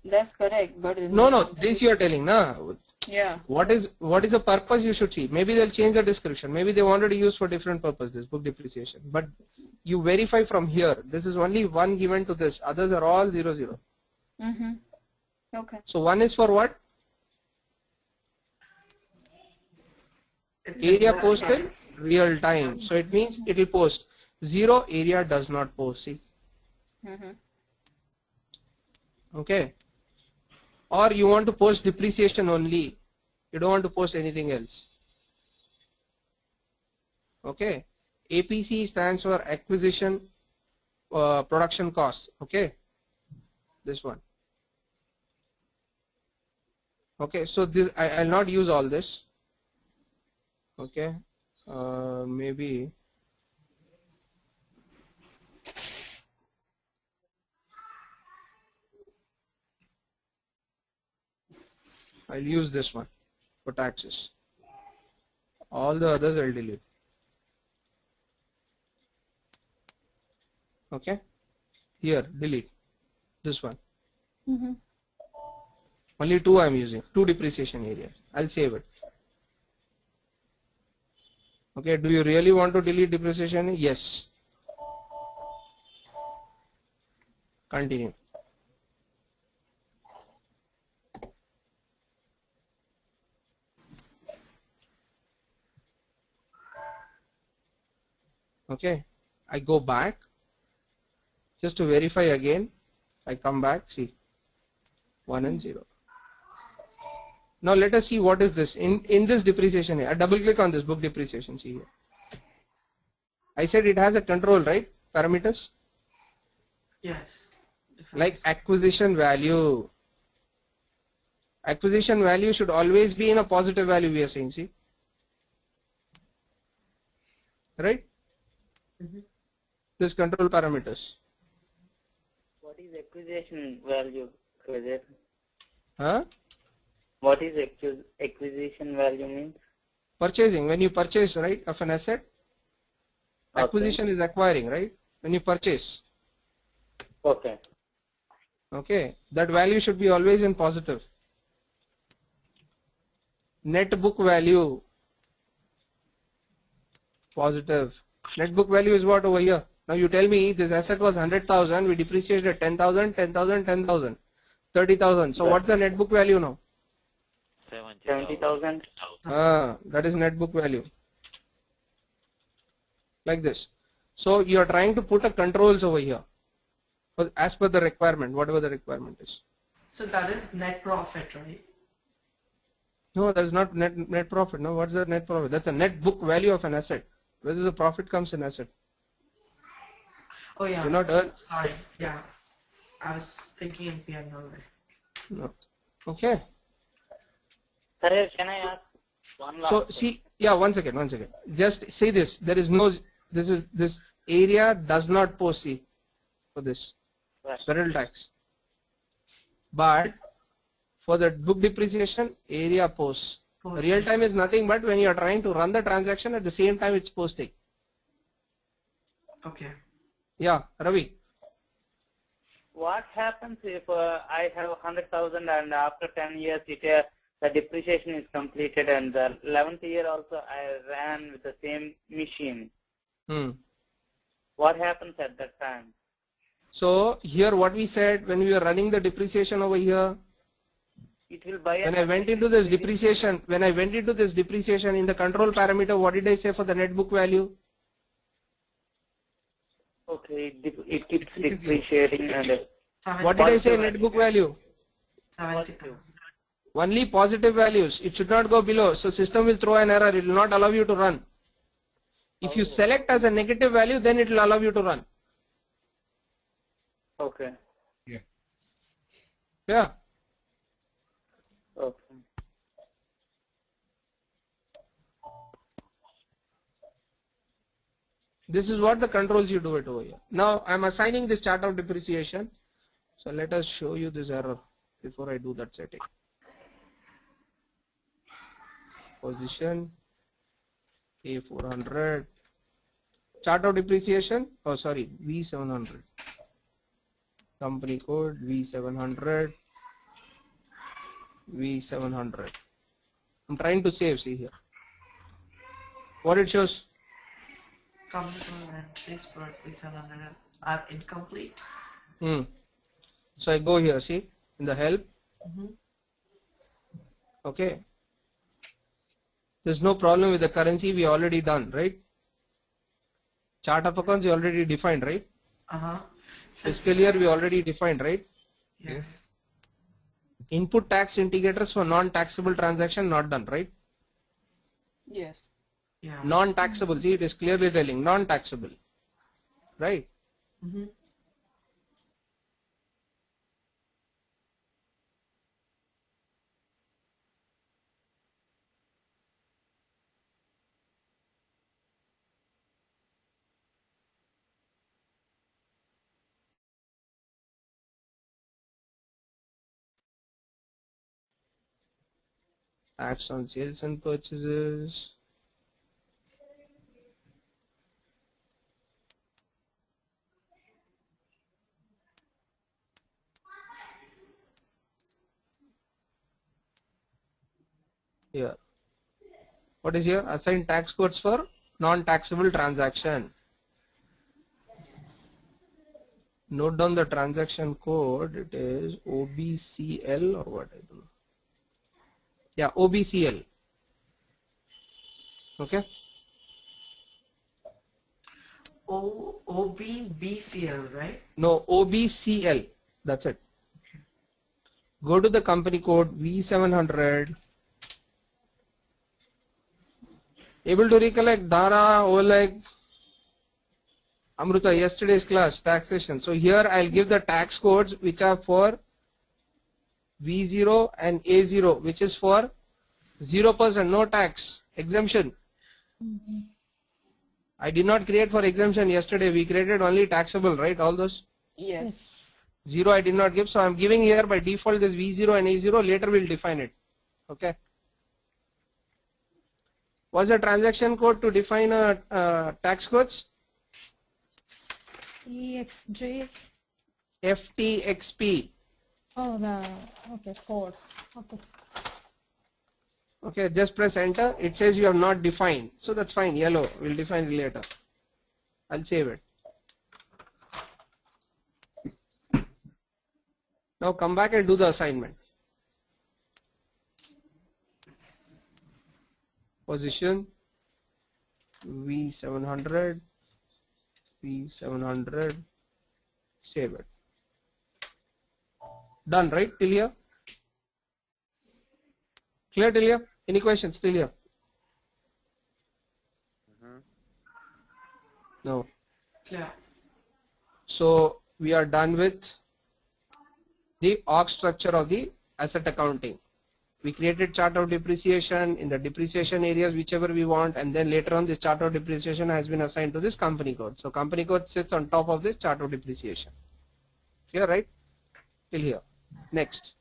That's correct, but No, this you are telling, na? Yeah. What is the purpose you should see? Maybe they'll change the description. Maybe they wanted to use for different purposes, book depreciation. But you verify from here. This is only one given to this. Others are all 00. Okay. So one is for what? Area posted real time. So it means it will post. 0 area does not post. See? Okay. Or you want to post depreciation only. You don't want to post anything else. Okay. APC stands for acquisition production costs. Okay. This one. Okay. So this I'll not use all this. Okay. Maybe. I'll use this one for taxes. All the others I'll delete. Okay, here delete this one. Only two I'm using, two depreciation areas. I'll save it. Okay, do you really want to delete depreciation? Yes. Continue. Okay, I go back just to verify again. I come back, see 1 and 0. Now let us see what is this in this depreciation here. I double click on this book depreciation. See here. I said it has a control, right? Parameters. Yes. Like acquisition value. Acquisition value should always be in a positive value, we are saying, see. Right? This control parameters. What is acquisition value? Huh? What is acquisition value means? Purchasing. When you purchase, right, of an asset. Okay. Acquisition is acquiring, right? When you purchase. Okay. Okay. That value should be always in positive. Net book value. Positive. Net book value is what over here? Now you tell me this asset was 100,000, we depreciated 10,000, 10,000, 10,000, 30,000. So what's the net book value now? 70,000. That is net book value. Like this. So you are trying to put a controls over here as per the requirement, whatever the requirement is. So that is net profit, right? No, that is not net profit. No, what's the net profit? That's a net book value of an asset. Whether the profit comes in asset. Oh yeah. Do not earn. Sorry. Yeah. I was thinking in P&L. No. Okay. Sir, can I ask one last So see, yeah, one second. Just say this. There is no. This area does not post C for this federal tax. But for the book depreciation, area posts. Real time is nothing but when you are trying to run the transaction at the same time it's posting. Okay. Yeah, Ravi. What happens if I have 100,000 and after 10 years the depreciation is completed and the 11th year also I ran with the same machine? What happens at that time? So here what we said when we were running the depreciation over here, it will buy when I went into this depreciation, in the control parameter, what did I say for the net book value? Okay, it keeps depreciating and what did I say net book value? 70,000. Only positive values. It should not go below. So system will throw an error. It will not allow you to run. If you select as a negative value, then it will allow you to run. Okay. Yeah. Okay. This is what the controls you do it over here. Now I am assigning this chart of depreciation. So let us show you this error before I do that setting. Position A400. Chart of depreciation. Oh sorry, V700. Company code V700. V700. I'm trying to save. See here. What it shows? Company entries for P700 are incomplete. So I go here, see, in the help. Okay. There's no problem with the currency, we already done, right? Chart of accounts we already defined, right? Fiscal year we already defined, right? Yes. Input tax indicators for non-taxable transaction not done, right? Yes. Yeah. Non-taxable, see it is clearly telling non-taxable, right? Tax on sales and purchases. here. What is here? Assign tax codes for non-taxable transaction. Note down the transaction code. It is OBCL or what? I don't know. Yeah, OBCL. Okay. OBBCL, right? No, OBCL. That's it. Go to the company code V700. Able to recollect Dara, Oleg, Amruta, yesterday's class, taxation. So here I'll give the tax codes which are for V0 and A0, which is for 0%, no tax, exemption. I did not create for exemption yesterday. We created only taxable, right? All those? Yes. 0 I did not give. So I'm giving here by default this V0 and A0. Later we'll define it. Okay. What's the transaction code to define a tax codes? EXJ. FTXP. Oh, okay, code. Okay. Okay, just press enter. It says you have not defined. So that's fine. Yellow. We'll define it later. I'll save it. Now come back and do the assignment. Position V700. V700. Save it. Done, right? Till here? Clear till here? Any questions till here? No. Clear. So we are done with the org structure of the asset accounting. We created chart of depreciation in the depreciation areas whichever we want, and then later on this chart of depreciation has been assigned to this company code. So company code sits on top of this chart of depreciation. Clear, right? Till here. Next.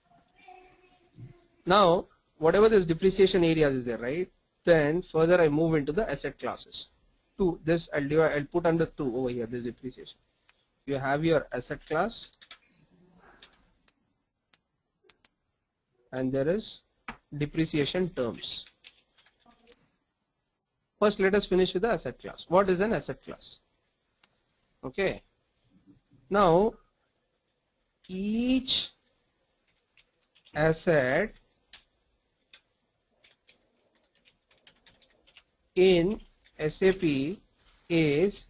Now whatever this depreciation areas is there, right? Then further I move into the asset classes. Two, this I'll put under 2 over here, this depreciation. You have your asset class and there is depreciation terms. First let us finish with the asset class. What is an asset class? Okay. Now each asset in SAP is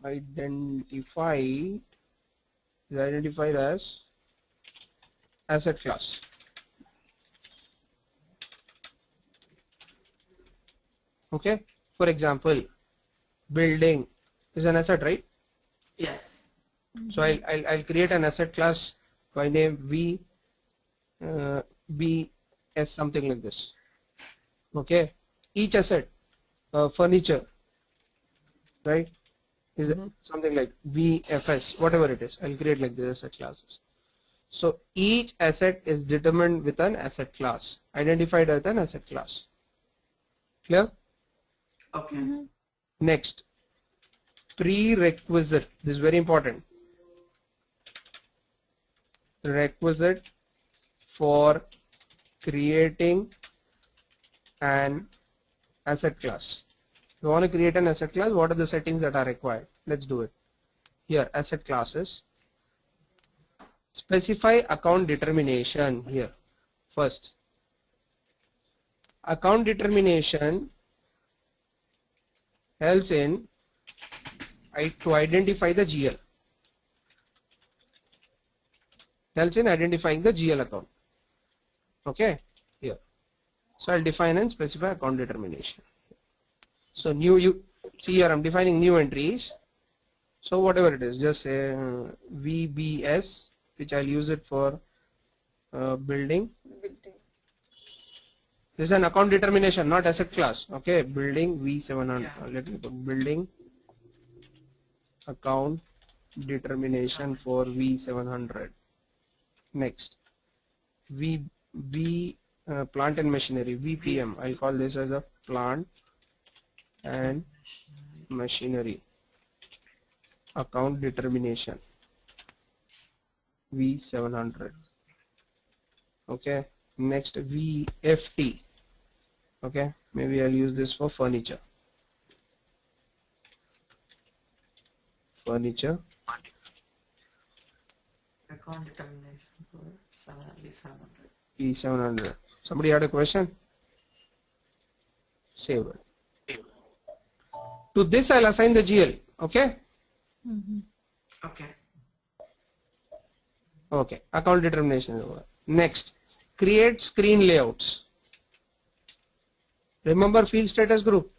identified as asset class. Okay. For example, building is an asset, right? Yes. So I'll create an asset class by name BS something like this. Okay. Each asset, furniture, right? Is something like VFS, whatever it is. I'll create like this asset classes. So each asset is determined with an asset class, identified as an asset class. Clear? Okay. Next, prerequisite. This is very important. Requisite for creating an asset class. If you want to create an asset class, what are the settings that are required? Let's do it. Here, asset classes. Specify account determination here. First, account determination helps in to identify the GL. Helps in identifying the GL account. Okay, here. So I'll define and specify account determination. So you see here I'm defining new entries. So whatever it is, just say VBS, which I'll use it for building. This is an account determination, not asset class. Okay, building V700. Yeah. Let me put building account determination for V700. Next, plant and machinery, VPM. I'll call this as a plant and machinery account determination V700. Okay, Next VFT. Okay, maybe I'll use this for furniture. Furniture. Account determination for 700. P700. Somebody had a question? Save it. To this I'll assign the GL. Okay? Okay. Okay. Account determination is over. Next, create screen layouts. Remember field status group?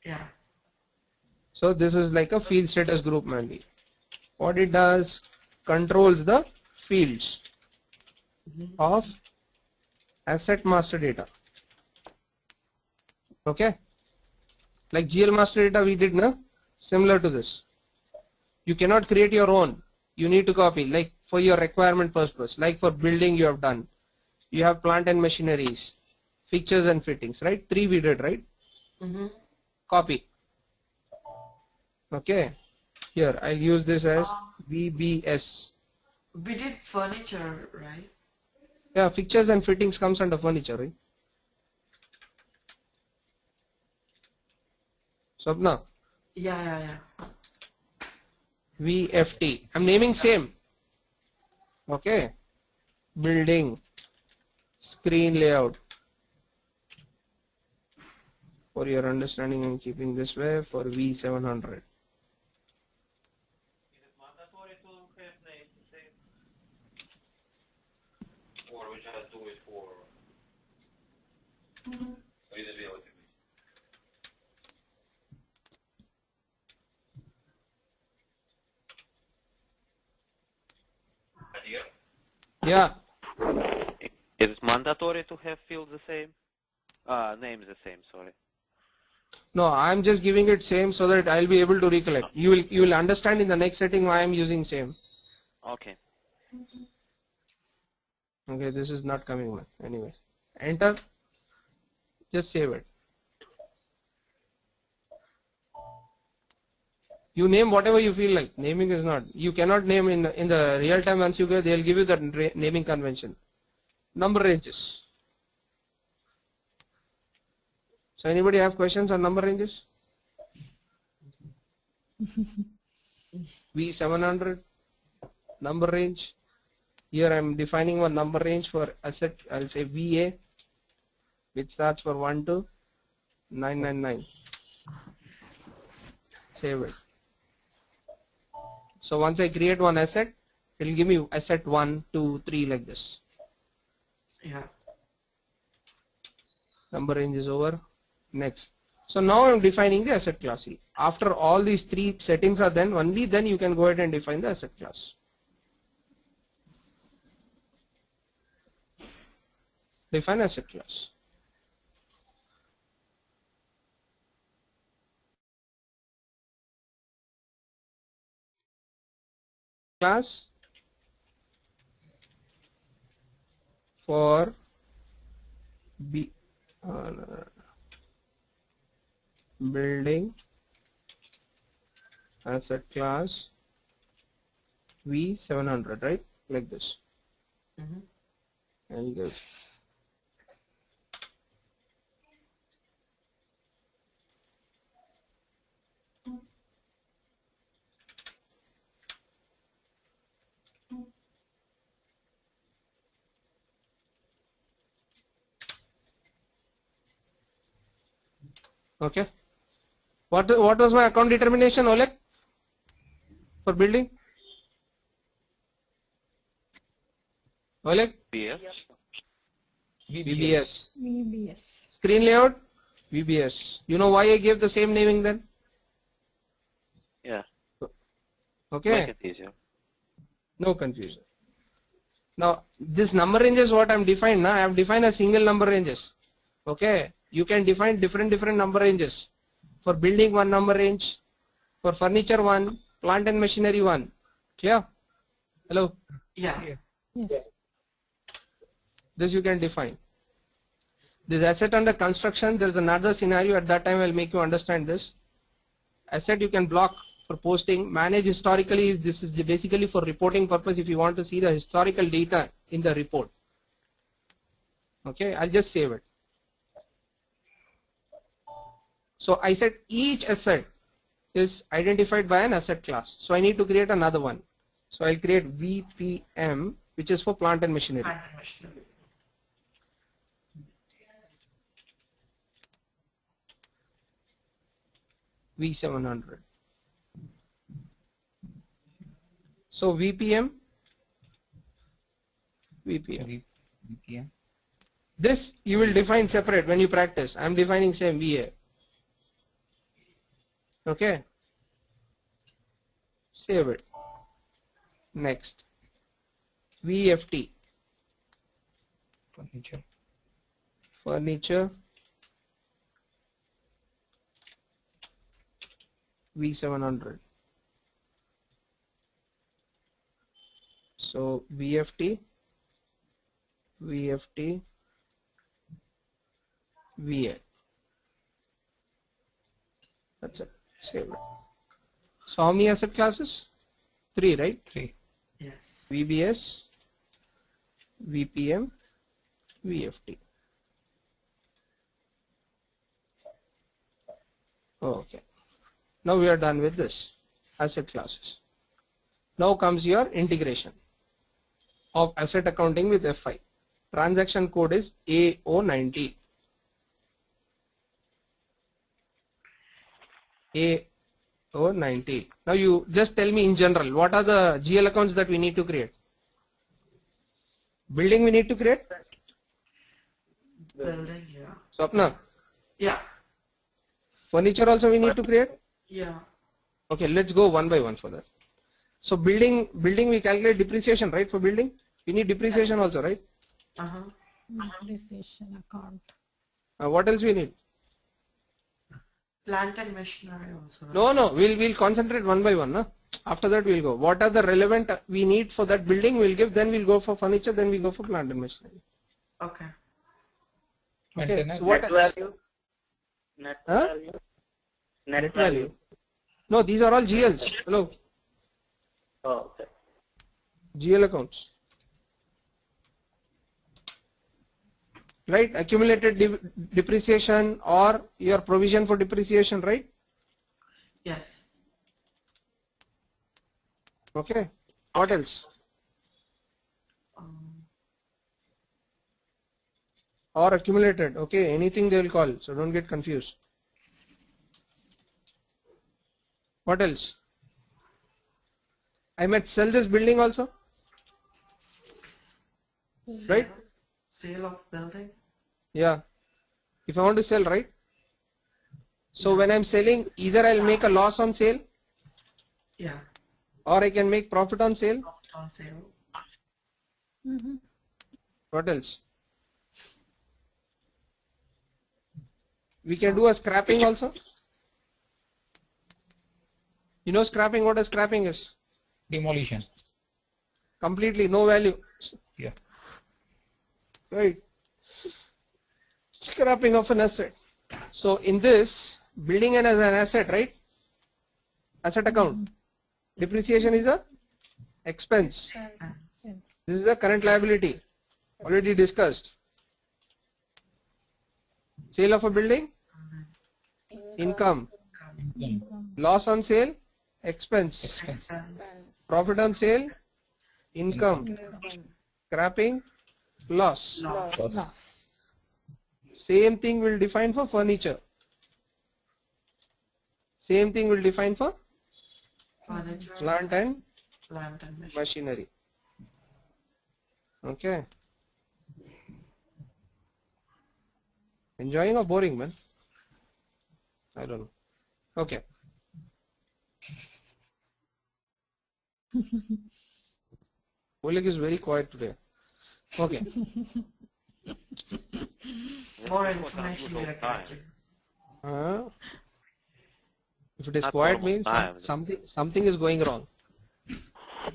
Yeah. So this is like a field status group mainly. What it does, controls the fields of asset master data. Okay, like GL master data we did now, similar to this. You cannot create your own, you need to copy, like for your requirement purpose, like for building you have done, you have plant and machineries, fixtures and fittings, right? 3 we did, right? Copy. Okay, here I'll use this as VBS. We did furniture, right? Yeah, fixtures and fittings comes under furniture, right? Swapna. Yeah. VFT. I'm naming same. Okay. Building. Screen layout. For your understanding, I'm keeping this way for V700. Yeah. Is it mandatory to have fields the same? Names the same, sorry. No, I'm just giving it same so that I'll be able to recollect. You will understand in the next setting why I'm using same. Okay. Okay, this is not coming one. Anyway, enter. Just save it. You name whatever you feel like. Naming is not. You cannot name in the real time. Once you go, they'll give you the naming convention. Number ranges. So anybody have questions on number ranges? V700 number range. Here I'm defining one number range for asset. I'll say VA, which starts for 1 to 999. Save it. So once I create one asset, it will give me asset 1, 2, 3 like this. Yeah. Number range is over. Next. So now I'm defining the asset class. After all these 3 settings are done, only then you can go ahead and define the asset class. Define asset class. Class for building asset class V700, right? Like this. And this. Okay. What was my account determination, Oleg, for building? Oleg? VBS. Screen layout? VBS. You know why I gave the same naming then? Yeah. Okay. Make it easier. No confusion. Now this number ranges what I'm defined now. I have defined a single number ranges. Okay. You can define different number ranges. For building one number range, for furniture one, plant and machinery one. Clear? Hello? Yeah. Yes. This you can define. This asset under construction, there is another scenario. At that time I'll make you understand this. Asset you can block for posting. Manage historically, this is basically for reporting purpose if you want to see the historical data in the report. Okay, I'll just save it. So I said each asset is identified by an asset class. So I need to create another one. So I'll create VPM, which is for plant and machinery. V700. So VPM. This you will define separate when you practice. I'm defining same VA. Okay. Save it. Next. VFT. Furniture. V700. So VFT, VFT, VA. That's it. Save it. So how many asset classes? 3, right? 3. Yes. VBS, VPM, VFT. Okay. Now we are done with this asset classes. Now comes your integration of asset accounting with FI. Transaction code is A090. A090. Now you just tell me in general, what are the GL accounts that we need to create? Building we need to create? Building, yeah. Swapna? Yeah. Furniture also we need to create? Yeah. Okay, let's go one by one for that. So building we calculate depreciation, right? For building, we need depreciation also, right? Depreciation account. What else we need? Plant and machinery also. No, we'll concentrate one by one. No? After that we'll go. What are the relevant we need for that building? We'll give. Then we'll go for furniture. Then we go for plant and machinery. Okay. Maintenance. So what Net value. Net value. Net value. No, these are all GLs. Hello. Oh, okay. GL accounts. Right? Accumulated depreciation or your provision for depreciation, right? Yes. Okay. What else? Or accumulated. Okay. Anything they will call. So don't get confused. What else? I might sell this building also. Right? Sale of building. Yeah. If I want to sell, right? So when I'm selling, either I'll make a loss on sale. Yeah. Or I can make profit on sale. Profit on sale. What else? We can do a scrapping also. You know scrapping, what a scrapping is? Demolition. Completely no value. Yeah. Right. Scrapping of an asset. So in this, building it as an asset, right? Asset account. Depreciation is a expense. This is a current liability. Already discussed. Sale of a building. Income. Loss on sale. Expense. Profit on sale. Income. Scrapping. Loss. Same thing will define for furniture. Same thing will define for Furniture. plant and Machinery. machinery. Okay. Enjoying or boring, man? I don't know. Okay. Oleg is very quiet today. Okay. More information we are getting. If it is Not quiet normal means time. something is going wrong.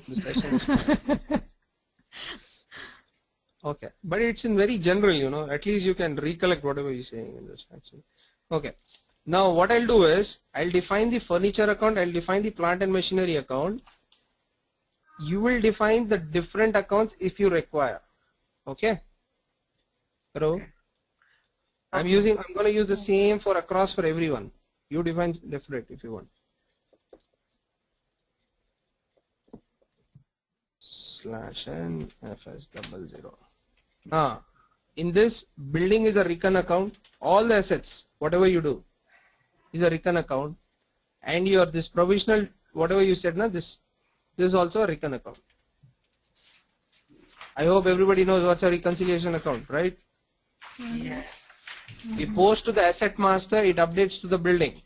The session is quiet. Okay, but it's in very general, you know, at least you can recollect whatever you're saying in this section. Okay, now what I'll do is I'll define the furniture account, I'll define the plant and machinery account. You will define the different accounts if you require. Okay, Hello? I'm going to use the same for across for everyone. You define different if you want. /n fs00. Now, in this, building is a recon account. All the assets, whatever you do, is a recon account. And your this provisional, whatever you said, na, this is also a recon account. I hope everybody knows what's a reconciliation account, right? Yes. We post to the asset master, it updates to the building.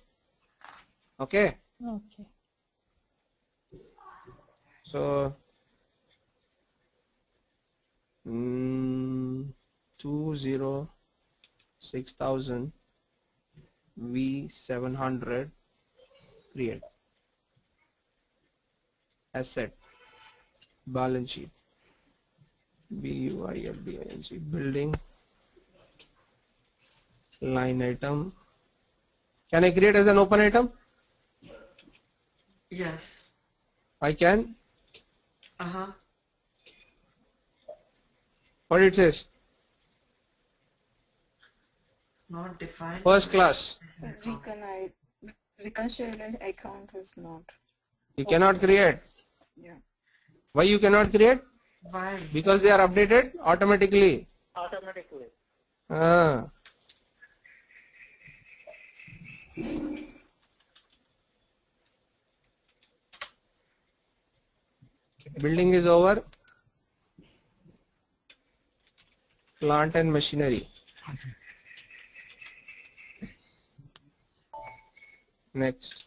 Okay? Okay. So, 206,000 V700 create asset balance sheet BUILDING building line item. Can I create as an open item? Yes. I can. What it says? Not defined. First class. Reconciliation account is not. You cannot create. Yeah. Why you cannot create? Why? Because they are updated automatically. Automatically. Building is over. Plant and machinery. Next.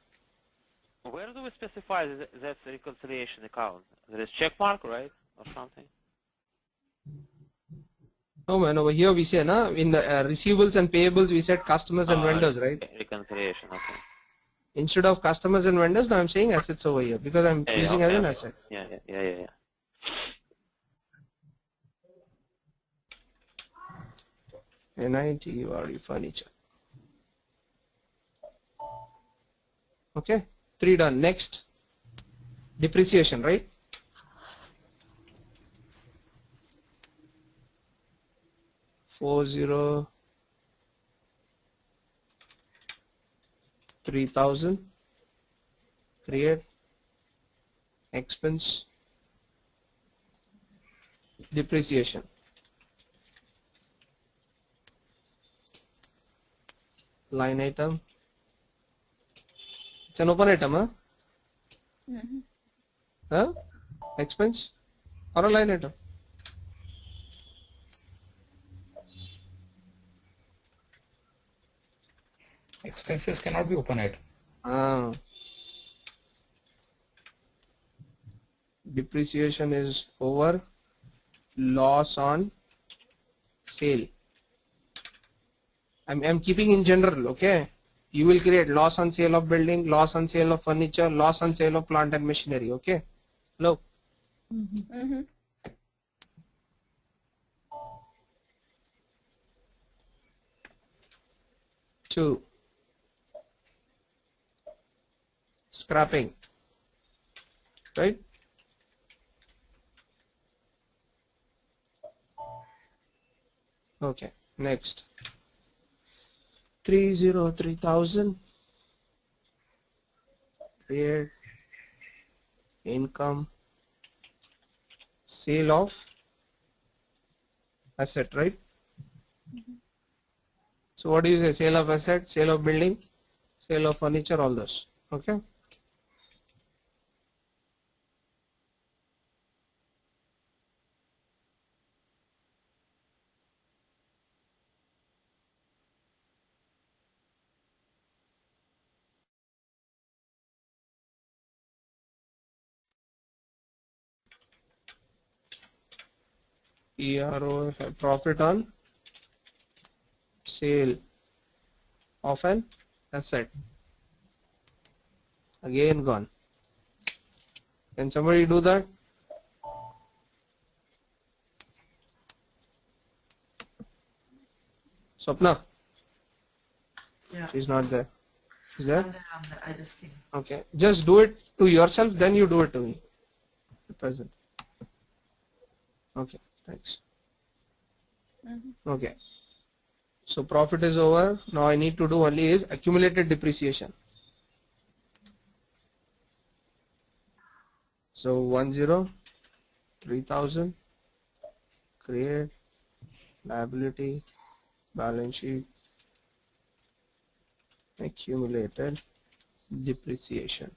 Where do we specify that's a reconciliation account? There is check mark, right, or something? No man, over here we say, na, in the receivables and payables we said customers and vendors, right? Reconciliation, okay. Instead of customers and vendors, now I'm saying assets over here because I'm using as an asset. Yeah. NITURE furniture. Okay, 3 done. Next, depreciation, right? $3,000. Create expense depreciation. Line item. It's an open item, huh? Huh? Expense or a line item? Expenses cannot be open item. Depreciation is over. Loss on sale. I'm keeping in general, okay? You will create loss on sale of building, loss on sale of furniture, loss on sale of plant and machinery, okay? Hello? Two. Scrapping, right? Okay, next. 303,000. Create income, sale of asset, right? So what do you say? Sale of asset, sale of building, sale of furniture, all those. Okay. ERO, profit on sale of an asset. Again gone. Can somebody do that? Swapna? Yeah. She's not there. Is there? I'm there. I just think. Okay. Just do it to yourself, then you do it to me. Present. Okay. Thanks. Okay. So profit is over. Now I need to do only is accumulated depreciation. So 30,000, create liability, balance sheet, accumulated depreciation.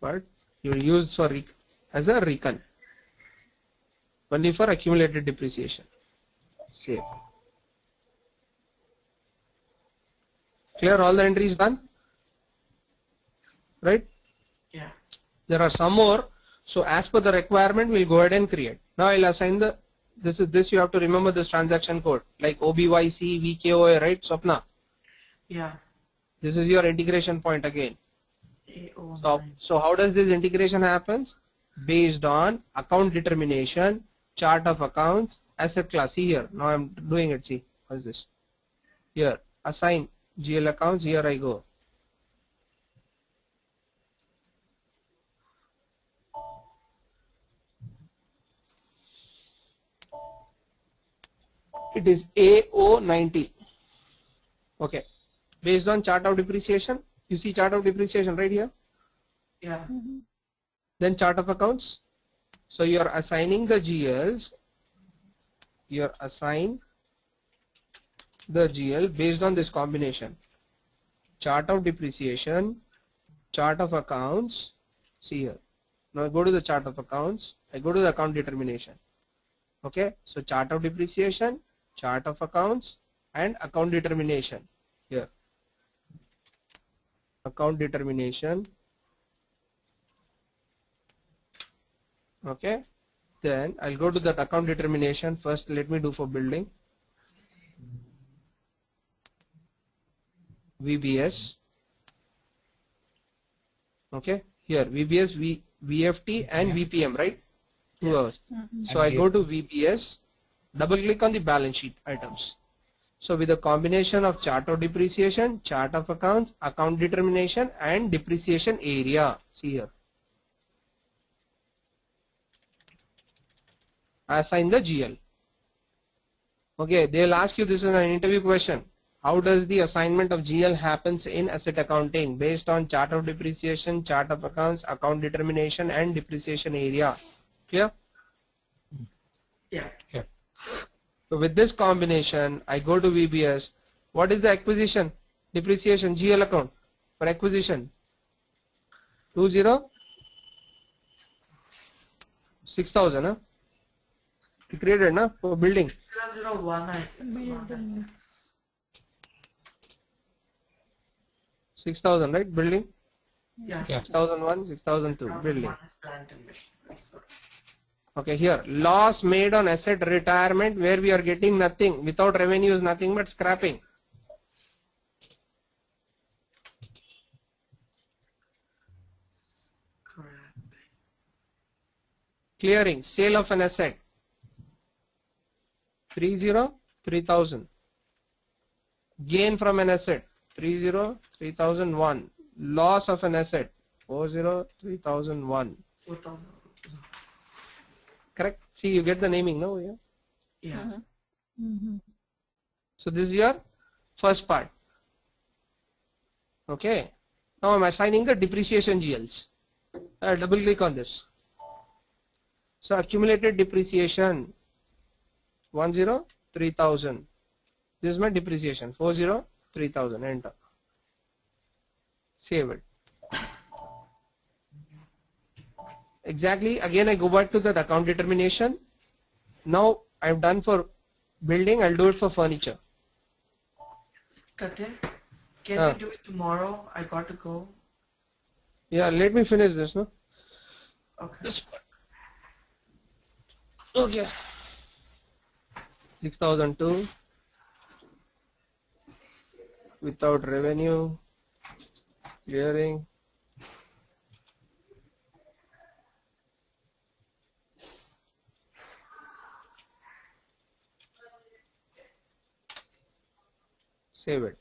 But you will use for as a recon only for accumulated depreciation. Save. Clear, all the entries done, right? Yeah. There are some more, so as per the requirement we'll go ahead and create. Now I'll assign the this you have to remember this transaction code like OBYC VKOA, right, Swapna? Yeah. This is your integration point again. A09. So how does this integration happens? Based on account determination, chart of accounts, asset class. See here, now I'm doing it. See, what's this? Here, assign GL accounts. Here I go. It is A090. Okay. Based on chart of depreciation, you see chart of depreciation right here. Yeah. Then chart of accounts. So you are assigning the GLs. You are assign the GL based on this combination. Chart of depreciation, chart of accounts. See here. Now I go to the chart of accounts. I go to the account determination. Okay. So chart of depreciation, chart of accounts, and account determination. Here. Account determination. Okay. Then I'll go to that account determination. First let me do for building. VBS. Okay. Here VBS, VFT and VPM, right? 2 hours. So I go to VBS, double click on the balance sheet items. So with a combination of chart of depreciation, chart of accounts, account determination and depreciation area. See here. Assign the GL. Okay, they'll ask you, this is an interview question. How does the assignment of GL happens in asset accounting? Based on chart of depreciation, chart of accounts, account determination and depreciation area. Clear? Yeah. Yeah. So with this combination, I go to VBS. What is the acquisition? Depreciation GL account for acquisition. 6,000, huh? You created, na, for building. 001. 6,000, right? Building. Yeah. 6,001, 6,002. Building. 001 is plant and machinery. Okay, here loss made on asset retirement where we are getting nothing. Without revenue is nothing but scrapping. Correct. Clearing, sale of an asset. 3,000. Gain from an asset. 3,001. Loss of an asset. 3,001. 4,000. Correct? See, you get the naming now. Yeah. Yeah. So this is your first part. Okay. Now I'm assigning the depreciation GLs. Double click on this. So accumulated depreciation 3,000. This is my depreciation 3,000. Enter. Save it. Exactly. Again I go back to that account determination. Now I've done for building. I'll do it for furniture. Katin, can we do it tomorrow? I got to go. Yeah, let me finish this, no? Okay. This part. Okay. 6,002 without revenue, clearing. Save it.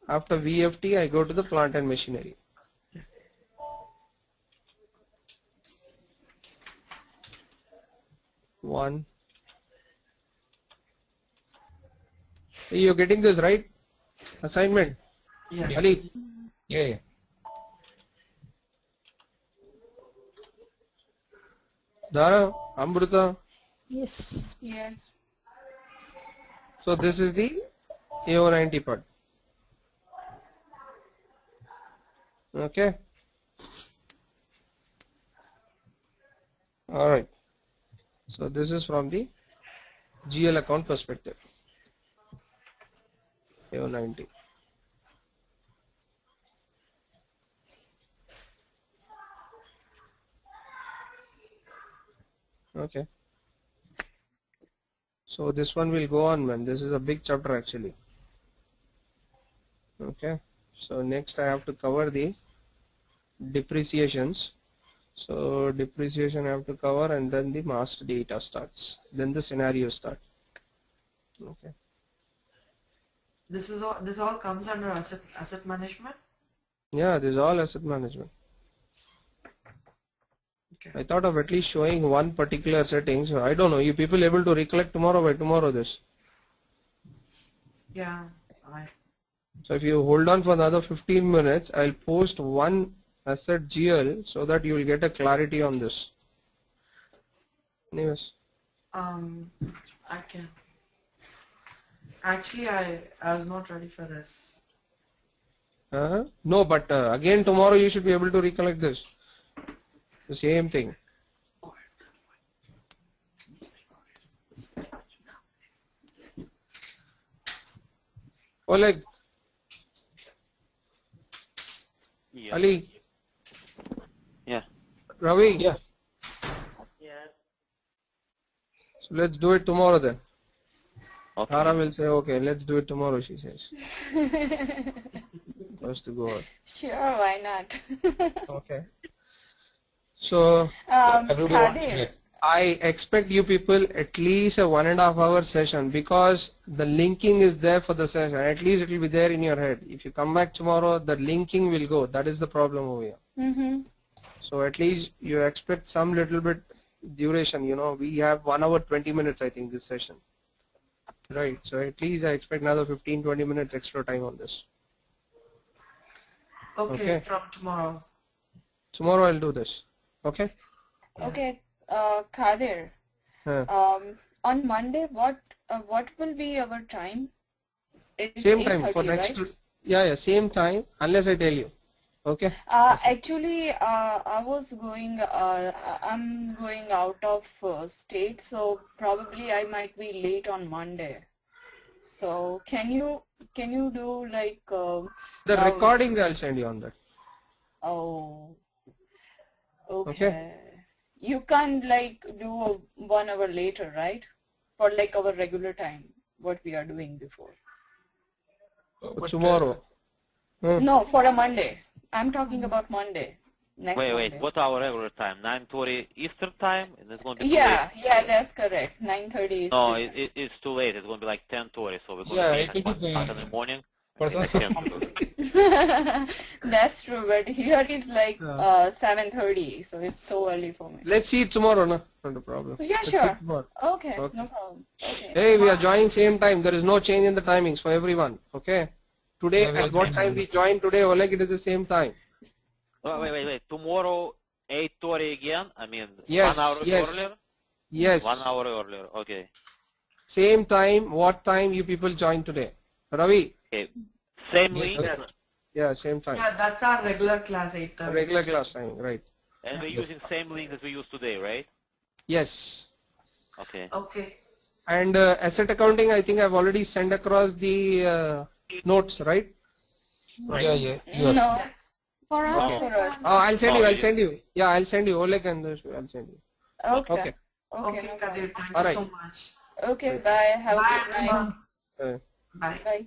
After VFT, I go to the plant and machinery. One. You're getting this right? Assignment? Yeah. Ali? Yeah. Dara? Amruta? Yes. Yes. So this is the AO90 part. Okay. Alright. So this is from the GL account perspective. AO90. Okay. So this one will go on, man. This is a big chapter actually. Okay. So next I have to cover the depreciations. So depreciation I have to cover, and then the master data starts. Then the scenario start. Okay. This all comes under asset management. Yeah, this is all asset management. Okay. I thought of at least showing one particular setting. So I don't know. You people able to recollect tomorrow by tomorrow this? Yeah. So if you hold on for another 15 minutes, I'll post one asset GL so that you will get a clarity on this. Anyways. I can. Actually, I was not ready for this. No, but again tomorrow you should be able to recollect this. The same thing. Oleg. Yeah. Ali. Yeah. Ravi. Yeah. Yes. So let's do it tomorrow then. Okay. Tara will say, okay, let's do it tomorrow, she says. First to go on. Sure, why not? Okay. So Khadir, I expect you people at least a 1.5 hour session, because the linking is there for the session. At least it will be there in your head. If you come back tomorrow, the linking will go. That is the problem over here. So at least you expect some little bit duration. You know, we have 1 hour 20 minutes, I think, this session. Right. So at least I expect another 15-20 minutes extra time on this. Okay. From tomorrow. Tomorrow I'll do this. Okay. okay, Khadir, on Monday, what will be our time? It's Same time for 8:30, next. right? Yeah, same time unless I tell you. Okay. Actually, I was going. I'm going out of state, so probably I might be late on Monday. So can you do like The recording I'll send you on that. Oh, okay. You can't like do 1 hour later, right? For like our regular time, what we are doing before. Tomorrow. No, for a Monday. I'm talking about Monday. Next Wait, Monday. what's our regular time? 9:30 Eastern time? And it's going to be too Yeah, late. yeah, that's correct. 9:30 is. No, it's too late. It's going to be like 10:30, so we're going Yeah, to be it will be at in the morning. Persons Like of 10. That's true, but here is like 7:30, so it's so early for me. Let's see it tomorrow, no? Not a problem. Yeah, Let's sure. see it tomorrow. Okay, Okay. no problem. Okay. Hey, we are joining same time. There is no change in the timings for everyone. Okay. Today, Yeah, we at are what time we join today, Oleg, it is the same time. Oh, wait. Tomorrow 8:30 again? I mean, Yes, 1 hour yes. earlier? Yes. 1 hour earlier. Okay. Same time. What time you people join today? Ravi? Okay. Same Yes, link, sir. Yeah, same time. Yeah, that's our regular class 8:30. Regular class time, right. and we're using same link that we used today, right? Yes. Okay. Okay. And asset accounting, I think I've already sent across the notes, right? Yeah, you are. No, for us, Okay. for us. Oh, I'll send Oh, you. I'll you- send you. Yeah, I'll send you. Oleg and I'll send you. Okay. Okay. Okay. Okay, No Kadir, problem. thank All you right. so much. Okay. Bye. Have a Bye, good night. everyone. Uh, Bye. Bye.